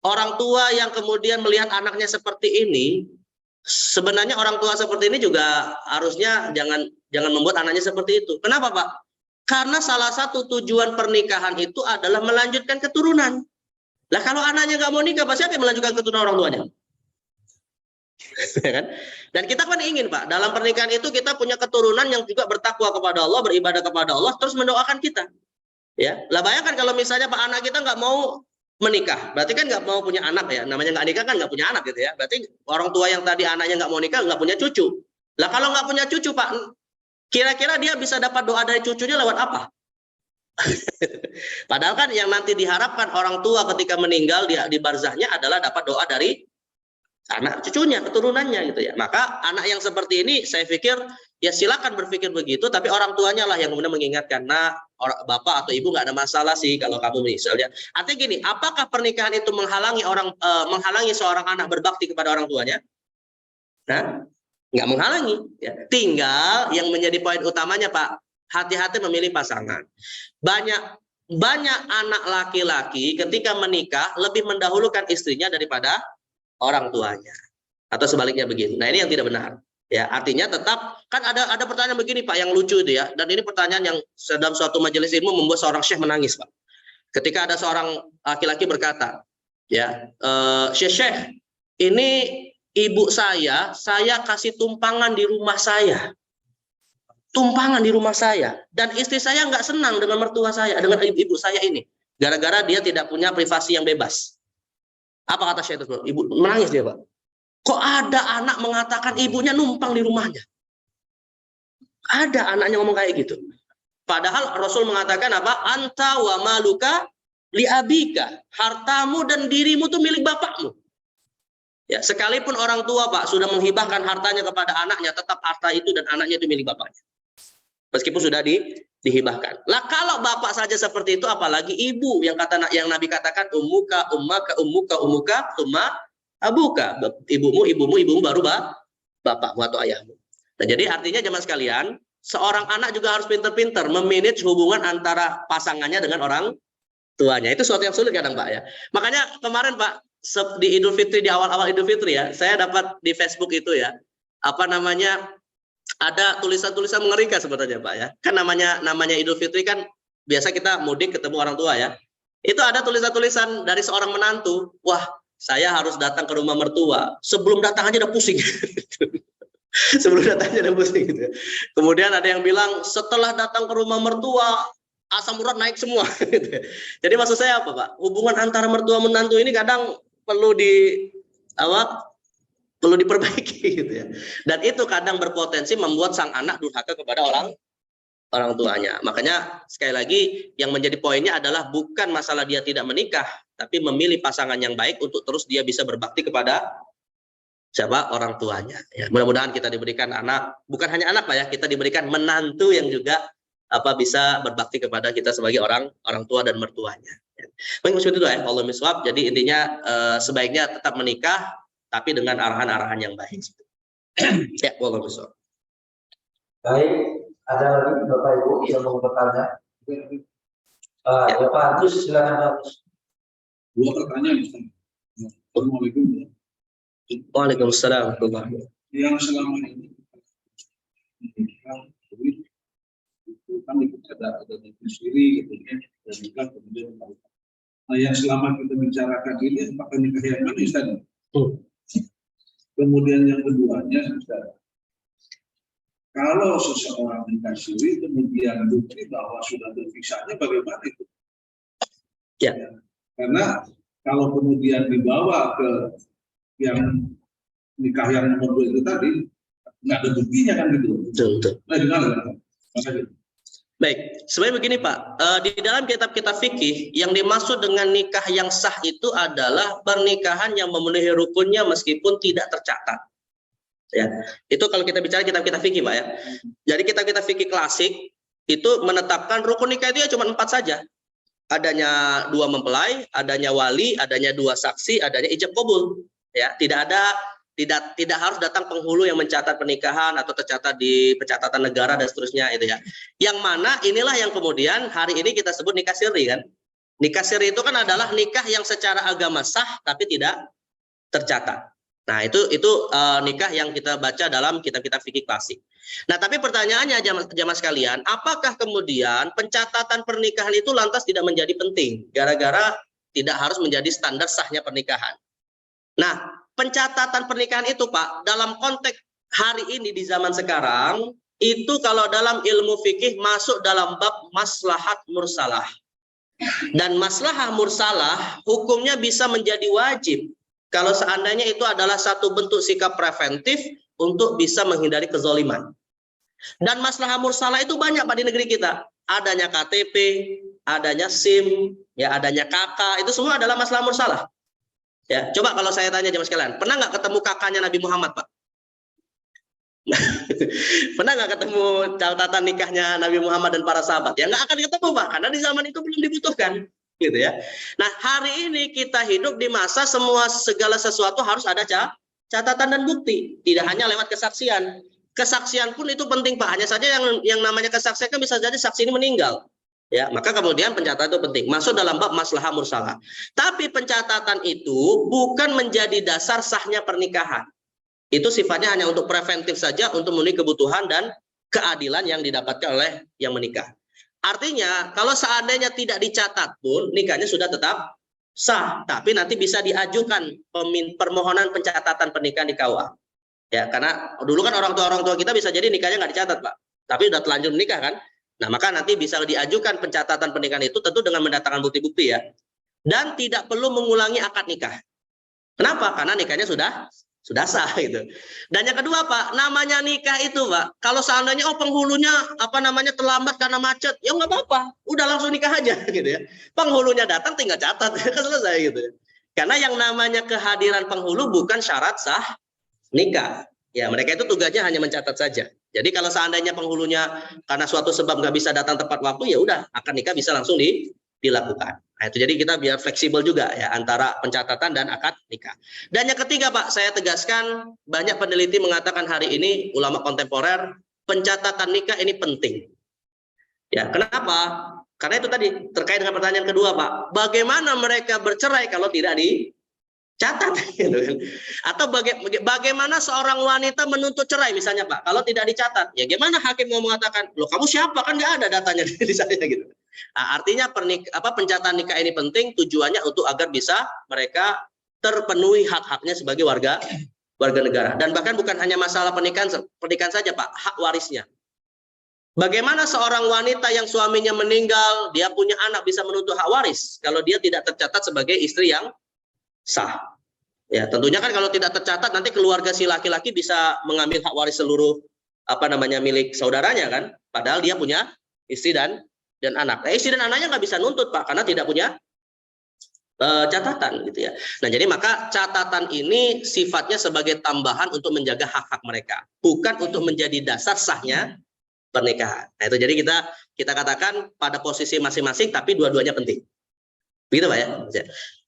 orang tua yang kemudian melihat anaknya seperti ini, sebenarnya orang tua seperti ini juga harusnya jangan membuat anaknya seperti itu. Kenapa Pak? Karena salah satu tujuan pernikahan itu adalah melanjutkan keturunan. Lah kalau anaknya nggak mau nikah, pasti akan melanjutkan keturunan orang tuanya. Kan? Dan kita kan ingin Pak, dalam pernikahan itu kita punya keturunan yang juga bertakwa kepada Allah, beribadah kepada Allah, terus mendoakan kita. Ya, lah bayangkan kalau misalnya Pak anak kita nggak mau menikah, berarti kan nggak mau punya anak ya, namanya nggak nikah kan nggak punya anak gitu ya, berarti orang tua yang tadi anaknya nggak mau nikah nggak punya cucu. Lah kalau nggak punya cucu Pak, kira-kira dia bisa dapat doa dari cucunya lewat apa? Padahal kan yang nanti diharapkan orang tua ketika meninggal di barzahnya adalah dapat doa dari anak cucunya, keturunannya gitu ya. Maka anak yang seperti ini saya pikir ya silakan berpikir begitu, tapi orang tuanya lah yang kemudian mengingatkan, nah bapak atau ibu nggak ada masalah sih kalau kamu misalnya. Artinya gini, apakah pernikahan itu menghalangi seorang anak berbakti kepada orang tuanya? Nah, nggak menghalangi. Ya. Tinggal yang menjadi poin utamanya Pak, hati-hati memilih pasangan. Banyak anak laki-laki ketika menikah lebih mendahulukan istrinya daripada orang tuanya, atau sebaliknya begitu. Nah ini yang tidak benar. Ya, artinya tetap kan ada pertanyaan begini Pak yang lucu itu ya, dan ini pertanyaan yang dalam suatu majelis ilmu membuat seorang syekh menangis Pak. Ketika ada seorang laki-laki berkata, ya syekh, ini ibu saya kasih tumpangan di rumah saya, dan istri saya nggak senang dengan mertua saya, dengan ibu saya ini, gara-gara dia tidak punya privasi yang bebas. Apa kata syekh tersebut? Ibu menangis dia Pak. Kok ada anak mengatakan ibunya numpang di rumahnya? Ada anaknya ngomong kayak gitu. Padahal Rasul mengatakan apa? Anta wa maluka li abika. Hartamu dan dirimu itu milik bapakmu. Ya, sekalipun orang tua Pak sudah menghibahkan hartanya kepada anaknya, tetap harta itu dan anaknya itu milik bapaknya. Meskipun sudah dihibahkan. Lah kalau bapak saja seperti itu, apalagi ibu yang Nabi katakan ummuka tsumma abuka, ibumu baru bapakmu atau ayahmu. Nah, jadi artinya jemaah sekalian, seorang anak juga harus pintar-pintar memanage hubungan antara pasangannya dengan orang tuanya. Itu sesuatu yang sulit kadang Pak ya. Makanya kemarin Pak di Idul Fitri, di awal-awal Idul Fitri ya, saya dapat di Facebook itu ya, ada tulisan-tulisan mengerikan sebetulnya Pak ya. Kan namanya Idul Fitri kan biasa kita mudik ketemu orang tua ya. Itu ada tulisan-tulisan dari seorang menantu, wah saya harus datang ke rumah mertua. Sebelum datang aja udah pusing. Sebelum datang aja udah pusing. Gitu. Kemudian ada yang bilang setelah datang ke rumah mertua asam urat naik semua. Jadi maksud saya apa Pak? Hubungan antara mertua menantu ini kadang perlu diperbaiki gitu ya. Dan itu kadang berpotensi membuat sang anak durhaka kepada orang tuanya. Makanya sekali lagi yang menjadi poinnya adalah bukan masalah dia tidak menikah, tapi memilih pasangan yang baik untuk terus dia bisa berbakti kepada siapa? Orang tuanya. Ya, mudah-mudahan kita diberikan anak, bukan hanya anak Pak ya, kita diberikan menantu yang juga bisa berbakti kepada kita sebagai orang tua dan mertuanya. Ya. Baik, seperti itu ya, Allah miswab. Jadi intinya sebaiknya tetap menikah, tapi dengan arahan-arahan yang baik. Ya, Allah miswab. Baik. Ada lagi Bapak Ibu yang mau bertanya? Bapak Agus, silakan Agus. Dua pertanyaan. Assalamualaikum. Waalaikumsalam. Yang selama ini itu kan ada sendiri gitu ya, dan nikah kemudian yang selama kita bicarakan ini apakah nikah yang mana Ustaz? Kemudian yang keduanya Ustaz, Kalau seseorang nikah siri kemudian bukti bahwa sudah berpisahnya, bagaimana itu? Ya. Karena kalau kemudian dibawa ke yang nikah yang nomor 2 itu tadi, nggak ada buktinya kan gitu. Betul. Nah, gimana? Makanya. Baik, sebenarnya begini Pak, di dalam kitab-kitab fikih yang dimaksud dengan nikah yang sah itu adalah pernikahan yang memenuhi rukunnya meskipun tidak tercatat. Ya, itu kalau kita bicara kitab-kitab fikih Pak ya. Jadi kitab-kitab fikih klasik itu menetapkan rukun nikah itu ya cuma 4 saja. Adanya 2 mempelai, adanya wali, adanya 2 saksi, adanya ijab kabul. Ya, tidak harus datang penghulu yang mencatat pernikahan atau tercatat di pencatatan negara dan seterusnya itu ya. Yang mana inilah yang kemudian hari ini kita sebut nikah siri kan. Nikah siri itu kan adalah nikah yang secara agama sah tapi tidak tercatat. Nah, itu nikah yang kita baca dalam kitab-kitab fikih klasik. Nah, tapi pertanyaannya jamaah sekalian, apakah kemudian pencatatan pernikahan itu lantas tidak menjadi penting gara-gara tidak harus menjadi standar sahnya pernikahan? Nah, pencatatan pernikahan itu Pak, dalam konteks hari ini di zaman sekarang, itu kalau dalam ilmu fikih masuk dalam bab maslahat mursalah. Dan maslahah mursalah hukumnya bisa menjadi wajib kalau seandainya itu adalah satu bentuk sikap preventif untuk bisa menghindari kezaliman. Dan maslahah mursalah itu banyak Pak di negeri kita. Adanya KTP, adanya SIM, ya adanya KK, itu semua adalah maslahah mursalah. Ya, coba kalau saya tanya jemaah sekalian, pernah nggak ketemu kakaknya Nabi Muhammad, Pak? Pernah nggak ketemu catatan nikahnya Nabi Muhammad dan para sahabat? Ya nggak akan ketemu, Pak, karena di zaman itu belum dibutuhkan, gitu ya. Nah, hari ini kita hidup di masa segala sesuatu harus ada catatan dan bukti, tidak hanya lewat kesaksian. Kesaksian pun itu penting, Pak. Hanya saja yang namanya kesaksian kan bisa jadi saksi ini meninggal. Ya, maka kemudian pencatatan itu penting, masuk dalam bab maslahah mursalah. Tapi pencatatan itu bukan menjadi dasar sahnya pernikahan. Itu sifatnya hanya untuk preventif saja, untuk memenuhi kebutuhan dan keadilan yang didapatkan oleh yang menikah. Artinya, kalau seandainya tidak dicatat pun, nikahnya sudah tetap sah, tapi nanti bisa diajukan permohonan pencatatan pernikahan di KUA. Ya, karena dulu kan orang tua kita bisa jadi nikahnya nggak dicatat, Pak. Tapi udah telanjur nikah kan. Nah, maka nanti bisa diajukan pencatatan pernikahan itu tentu dengan mendatangkan bukti-bukti ya. Dan tidak perlu mengulangi akad nikah. Kenapa? Karena nikahnya sudah sah gitu. Dan yang kedua, Pak, namanya nikah itu, Pak, kalau seandainya penghulunya terlambat karena macet, ya nggak apa-apa, udah langsung nikah aja gitu ya. Penghulunya datang tinggal catat, selesai gitu ya. Karena yang namanya kehadiran penghulu bukan syarat sah nikah. Ya, mereka itu tugasnya hanya mencatat saja. Jadi kalau seandainya penghulunya karena suatu sebab nggak bisa datang tepat waktu, ya udah akad nikah bisa langsung dilakukan. Nah, itu jadi kita biar fleksibel juga ya antara pencatatan dan akad nikah. Dan yang ketiga, Pak, saya tegaskan, banyak peneliti mengatakan hari ini ulama kontemporer pencatatan nikah ini penting. Ya, kenapa? Karena itu tadi terkait dengan pertanyaan kedua, Pak. Bagaimana mereka bercerai kalau tidak dicatat gitu kan? Atau bagaimana seorang wanita menuntut cerai misalnya, Pak, kalau tidak dicatat? Ya gimana hakim mau mengatakan, "Loh, kamu siapa?" Kan nggak ada datanya di sana gitu. Nah, artinya pencatatan nikah ini penting tujuannya untuk agar bisa mereka terpenuhi hak-haknya sebagai warga negara. Dan bahkan bukan hanya masalah pernikahan saja, Pak, hak warisnya. Bagaimana seorang wanita yang suaminya meninggal, dia punya anak bisa menuntut hak waris kalau dia tidak tercatat sebagai istri yang sah. Ya, tentunya kan kalau tidak tercatat nanti keluarga si laki-laki bisa mengambil hak waris seluruh milik saudaranya kan, padahal dia punya istri dan anak. Nah, istri dan anaknya nggak bisa nuntut, Pak, karena tidak punya catatan gitu ya. Nah, jadi maka catatan ini sifatnya sebagai tambahan untuk menjaga hak-hak mereka, bukan untuk menjadi dasar sahnya pernikahan. Nah, itu jadi kita katakan pada posisi masing-masing, tapi dua-duanya penting. Begitu, Pak ya.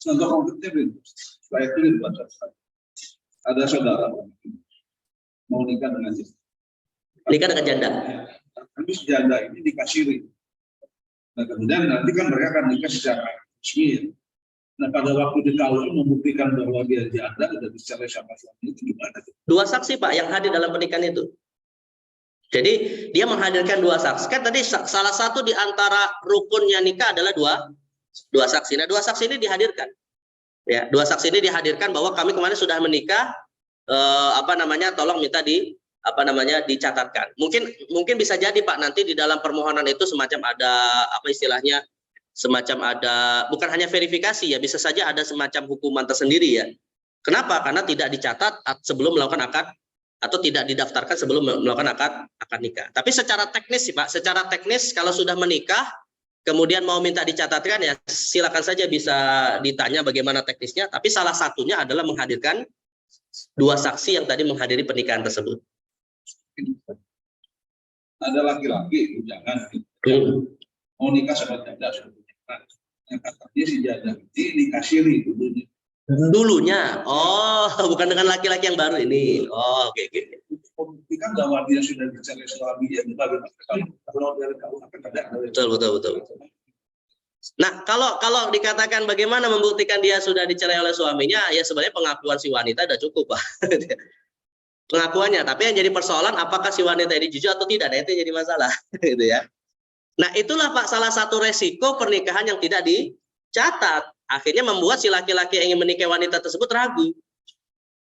Contoh konkretnya, supaya clear, ada saudara mau nikah dengan janda. Tapi si janda ini nikah siri. Nah, kemudian nanti kan mereka akan nikah secara resmi. Nah, pada waktu dikawin membuktikan bahwa dia janda dan dicerai sama suami itu gimana? 2 saksi, Pak, yang hadir dalam pernikahan itu. Jadi dia menghadirkan 2 saksi. Kan tadi salah satu di antara rukunnya nikah adalah dua saksi. Nah, 2 saksi ini dihadirkan. Ya, 2 saksi ini dihadirkan bahwa kami kemarin sudah menikah. Tolong minta apa namanya dicatatkan. Mungkin bisa jadi Pak, nanti di dalam permohonan itu semacam ada apa istilahnya, semacam ada, bukan hanya verifikasi ya, bisa saja ada semacam hukuman tersendiri ya. Kenapa? Karena tidak dicatat sebelum melakukan akad, atau tidak didaftarkan sebelum melakukan akad nikah. Tapi secara teknis sih Pak, secara teknis kalau sudah menikah kemudian mau minta dicatatkan ya silakan saja, bisa ditanya bagaimana teknisnya, tapi salah satunya adalah menghadirkan 2 saksi yang tadi menghadiri pernikahan tersebut. Ada laki-laki jangan mau nikah sama janda sebetulnya. Yang katanya si janda ini dikasiri dulunya. Oh, bukan dengan laki-laki yang baru ini. Oh, oke. Kan bahwa dia sudah dicerai suami dia, kalau dari kamu akan ada. Betul. Nah, kalau dikatakan bagaimana membuktikan dia sudah dicerai oleh suaminya, ya sebenarnya pengakuan si wanita sudah cukup Pak. Pengakuannya, tapi yang jadi persoalan apakah si wanita ini jujur atau tidak, nah itu jadi masalah gitu ya. Nah itulah Pak salah satu resiko pernikahan yang tidak dicatat, akhirnya membuat si laki-laki yang ingin menikahi wanita tersebut ragu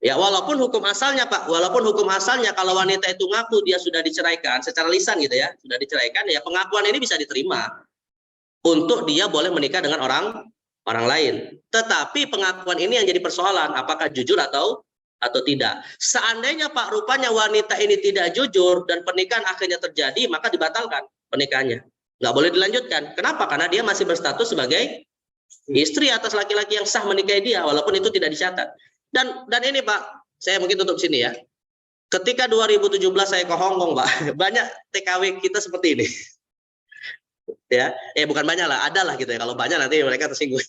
ya, walaupun hukum asalnya Pak, kalau wanita itu ngaku dia sudah diceraikan secara lisan gitu ya, sudah diceraikan ya, pengakuan ini bisa diterima untuk dia boleh menikah dengan orang lain. Tetapi pengakuan ini yang jadi persoalan, apakah jujur atau tidak. Seandainya Pak rupanya wanita ini tidak jujur dan pernikahan akhirnya terjadi, maka dibatalkan pernikahannya. Nggak boleh dilanjutkan. Kenapa? Karena dia masih berstatus sebagai istri atas laki-laki yang sah menikahi dia, walaupun itu tidak dicatat. Dan ini Pak, saya mungkin tutup sini ya. Ketika 2017 saya ke Hong Kong Pak, banyak TKW kita seperti ini. Ya, bukan banyak lah, adalah gitu ya. Kalau banyak nanti mereka tersinggung.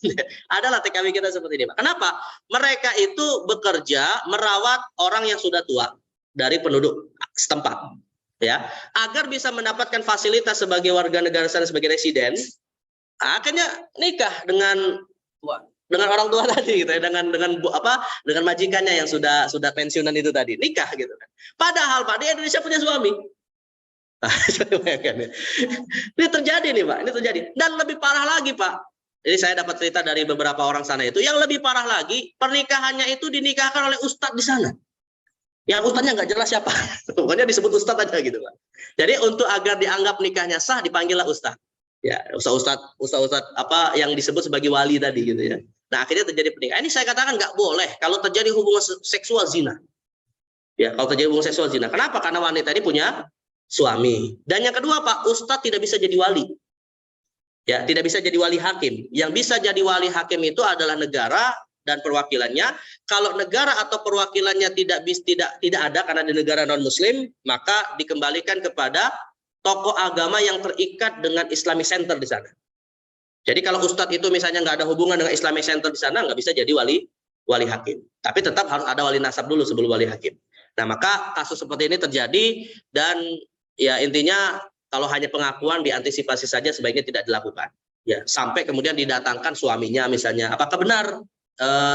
Adalah TKW kita seperti ini Pak. Kenapa? Mereka itu bekerja merawat orang yang sudah tua dari penduduk setempat, ya, agar bisa mendapatkan fasilitas sebagai warga negara sana, sebagai residen. Akhirnya nikah dengan orang tua tadi gitu ya, dengan majikannya yang sudah pensiunan itu tadi, nikah gitu kan. Padahal Pak di Indonesia punya suami. Ini terjadi nih Pak, ini terjadi. Dan lebih parah lagi Pak, jadi saya dapat cerita dari beberapa orang sana itu, yang lebih parah lagi pernikahannya itu dinikahkan oleh ustadz di sana, yang ustadznya nggak jelas siapa, pokoknya disebut ustadz aja gitu Pak. Jadi untuk agar dianggap nikahnya sah dipanggillah ustadz, ya ustadz apa yang disebut sebagai wali tadi gitu ya. Nah akhirnya terjadi pernikahan. Ini saya katakan nggak boleh kalau terjadi hubungan seksual zina, ya kalau terjadi hubungan seksual zina. Kenapa? Karena wanita ini punya suami. Dan yang kedua Pak, ustadz tidak bisa jadi wali. Ya, tidak bisa jadi wali hakim. Yang bisa jadi wali hakim itu adalah negara dan perwakilannya. Kalau negara atau perwakilannya tidak ada karena di negara non muslim, maka dikembalikan kepada tokoh agama yang terikat dengan Islamic Center di sana. Jadi kalau ustadz itu misalnya nggak ada hubungan dengan Islamic Center di sana, nggak bisa jadi wali hakim. Tapi tetap harus ada wali nasab dulu sebelum wali hakim. Nah, maka kasus seperti ini terjadi, dan ya intinya kalau hanya pengakuan diantisipasi saja, sebaiknya tidak dilakukan. Ya, sampai kemudian didatangkan suaminya misalnya, apakah benar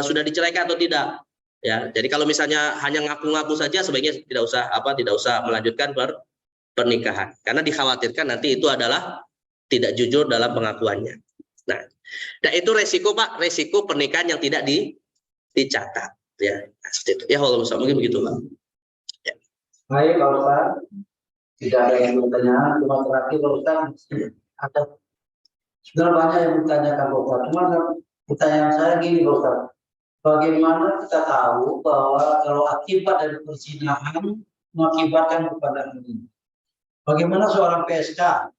sudah diceraikan atau tidak. Ya, jadi kalau misalnya hanya ngaku-ngaku saja, sebaiknya tidak usah melanjutkan pernikahan, karena dikhawatirkan nanti itu adalah tidak jujur dalam pengakuannya. Nah, itu resiko Pak, resiko pernikahan yang tidak dicatat. Ya, seperti itu. Ya, Allah mungkin begitu Pak. Ya. Baik Pak Ustaz, tidak ada yang bertanya, cuma terakhir Pak Ustaz, ada sebenarnya banyak yang bertanyakan Pak Ustaz. Cuma pertanyaan saya gini Pak Ustaz, bagaimana kita tahu bahwa kalau akibat dari perzinahan mengakibatkan kepada ini? Bagaimana seorang PSK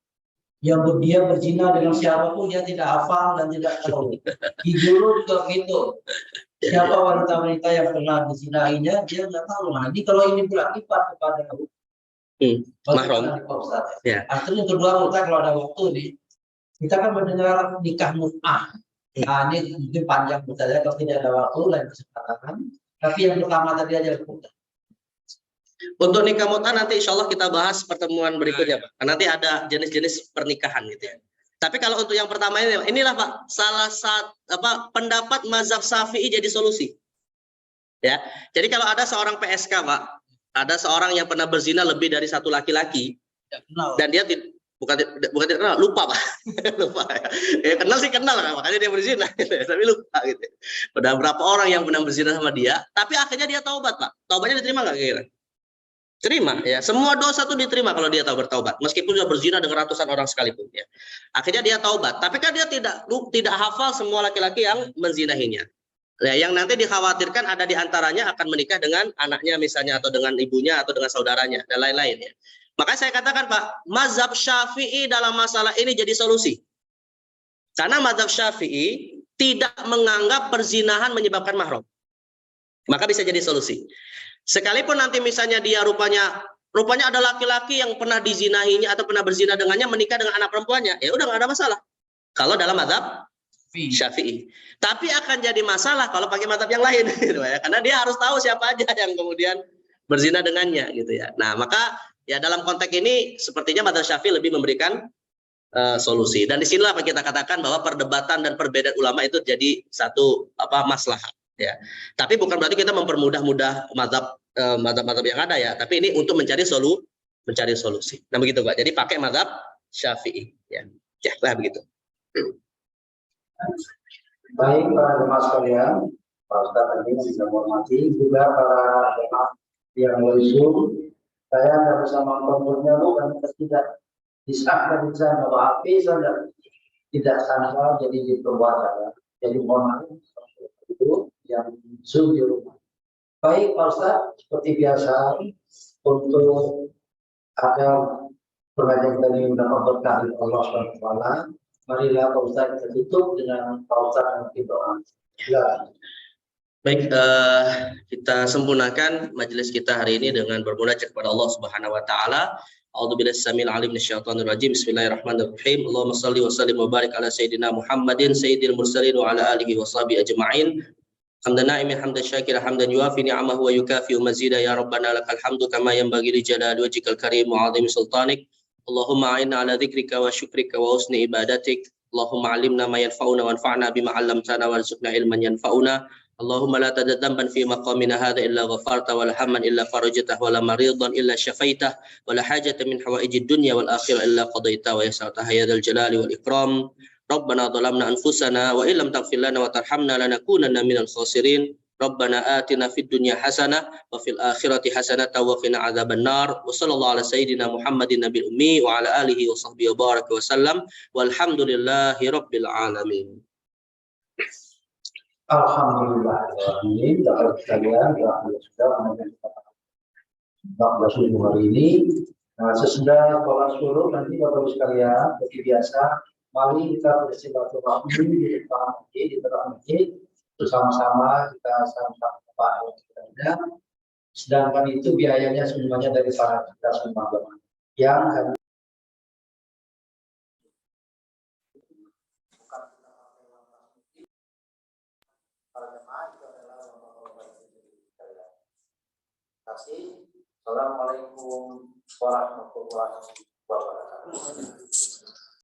yang dia berzina dengan siapapun dia tidak hafal dan tidak tahu. Di dulu juga begitu. Siapa wanita-wanita yang pernah dizinainya dia nggak tahu. Nah, ini kalau ini berakibat kepada mahram. Ya. Artinya yang kedua Ustaz, kalau ada waktu nih, kita kan mendengar nikah mut'ah. Nah, ini mungkin panjang saja kalau tidak ada waktu lain kesempatan. Tapi yang pertama tadi aja untuk nikah mut'ah nanti insya Allah kita bahas pertemuan berikutnya Pak. Nanti ada jenis-jenis pernikahan gitu ya. Tapi kalau untuk yang pertama ini, inilah Pak salah satu pendapat mazhab Syafi'i jadi solusi. Ya. Jadi kalau ada seorang PSK Pak, ada seorang yang pernah berzina lebih dari satu laki-laki, dan dia bukan tidak kenal, lupa Pak. Lupa ya. Kenal sih kenal kan, makanya dia berzina gitu ya. Tapi lupa gitu. Ada berapa orang yang pernah berzina sama dia, tapi akhirnya dia taubat Pak. Taubatnya diterima nggak kira-kira? Terima ya, semua dosa itu diterima kalau dia tahu bertaubat, meskipun sudah berzina dengan ratusan orang sekalipun ya. Akhirnya dia taubat, tapi kan dia tidak hafal semua laki-laki yang menzinahinya. Ya, yang nanti dikhawatirkan ada di antaranya akan menikah dengan anaknya misalnya, atau dengan ibunya, atau dengan saudaranya dan lain-lain ya. Makanya saya katakan Pak, mazhab Syafi'i dalam masalah ini jadi solusi. Karena mazhab Syafi'i tidak menganggap perzinahan menyebabkan mahram. Maka bisa jadi solusi. Sekalipun nanti misalnya dia rupanya ada laki-laki yang pernah dizinahinya atau pernah berzina dengannya menikah dengan anak perempuannya, ya udah nggak ada masalah. Kalau dalam mazhab Syafi'i. Tapi akan jadi masalah kalau pakai mazhab yang lain, gitu ya. Karena dia harus tahu siapa aja yang kemudian berzina dengannya, gitu ya. Nah, maka ya dalam konteks ini sepertinya mazhab Syafi'i lebih memberikan solusi. Dan disinilah kita katakan bahwa perdebatan dan perbedaan ulama itu jadi satu maslahat. Ya, tapi bukan berarti kita mempermudah mazhab yang ada ya. Tapi ini untuk mencari solusi. Nah begitu Pak. Jadi pakai mazhab Syafi'i. Ya, lah begitu. Baik para jemaah sekalian, Pak Ustadz tadi bisa menghormati juga para jemaah yang langsung. Saya tidak bisa mengontrolnya karena tidak bisa bahwa api saja tidak sangka jadi diperbuat. Jadi mohon maaf itu yang Zoom di rumah. Baik Pak Ustadz, seperti biasa untuk agar pengajian tadi mendapat berkah dari Allah SWT, marilah Pak Ustadz kita tutup dengan Pak Ustadz yang kita doa. Baik, kita sempurnakan majelis kita hari ini dengan bermunajat kepada Allah Subhanahu wa taala. A'udzubillahi samil alim minasyaitonir rajim. Bismillahirrahmanirrahim. Allahumma shalli wa sallim wa barik ala sayyidina Muhammadin sayyidil mursalin wa ala alihi wa sahbihi ajma'in. Hamdan na'imin hamdan syakira hamdan yuafi ni'amahu wa yukafi'u mazida ya rabbana lakal hamdu kama yanbaghi li jalali wajhikal karim wa 'azimi sultanik. Allahumma a'inna ala dzikrika wa syukrika wa husni ibadatik. Allahumma 'allimna ma yanfa'una wanfa'na bima 'allamtana warzuqna ilman yanfa'una. Allahumma la tadad dhanban fi maqamina hadha illa ghafarta wa la hamman illa farajtah wa la maridan illa syafaitah wa la hajatan min hawaijid dunya wal akhirah illa qadaita wa yasarta ya dzal jalali wal ikram. Rabbana dhalamna anfusana wa illam taghfir lana wa tarhamna lanakunanna minal khasirin. Rabbana atina fid dunya hasanah wa fil akhirati hasanah wa qina adzabannar. Wa sallallahu ala sayyidina Muhammadin nabiyil ummi wa ala alihi wa sahbihi wa baraka wa sallam. Walhamdulillahi rabbil alamin. Alhamdulillah. Ini dapat sekalian ya sudah mengenai hari ini. Nah, sesudah sholat subuh nanti Bapak Ibu sekalian seperti biasa, mari kita bersilaturahmi di depan masjid, di tengah masjid, bersama-sama kita sama-sama Pak yang sedangkan itu biayanya semuanya dari para kita semua yang kami Assalamualaikum warahmatullahi wabarakatuh.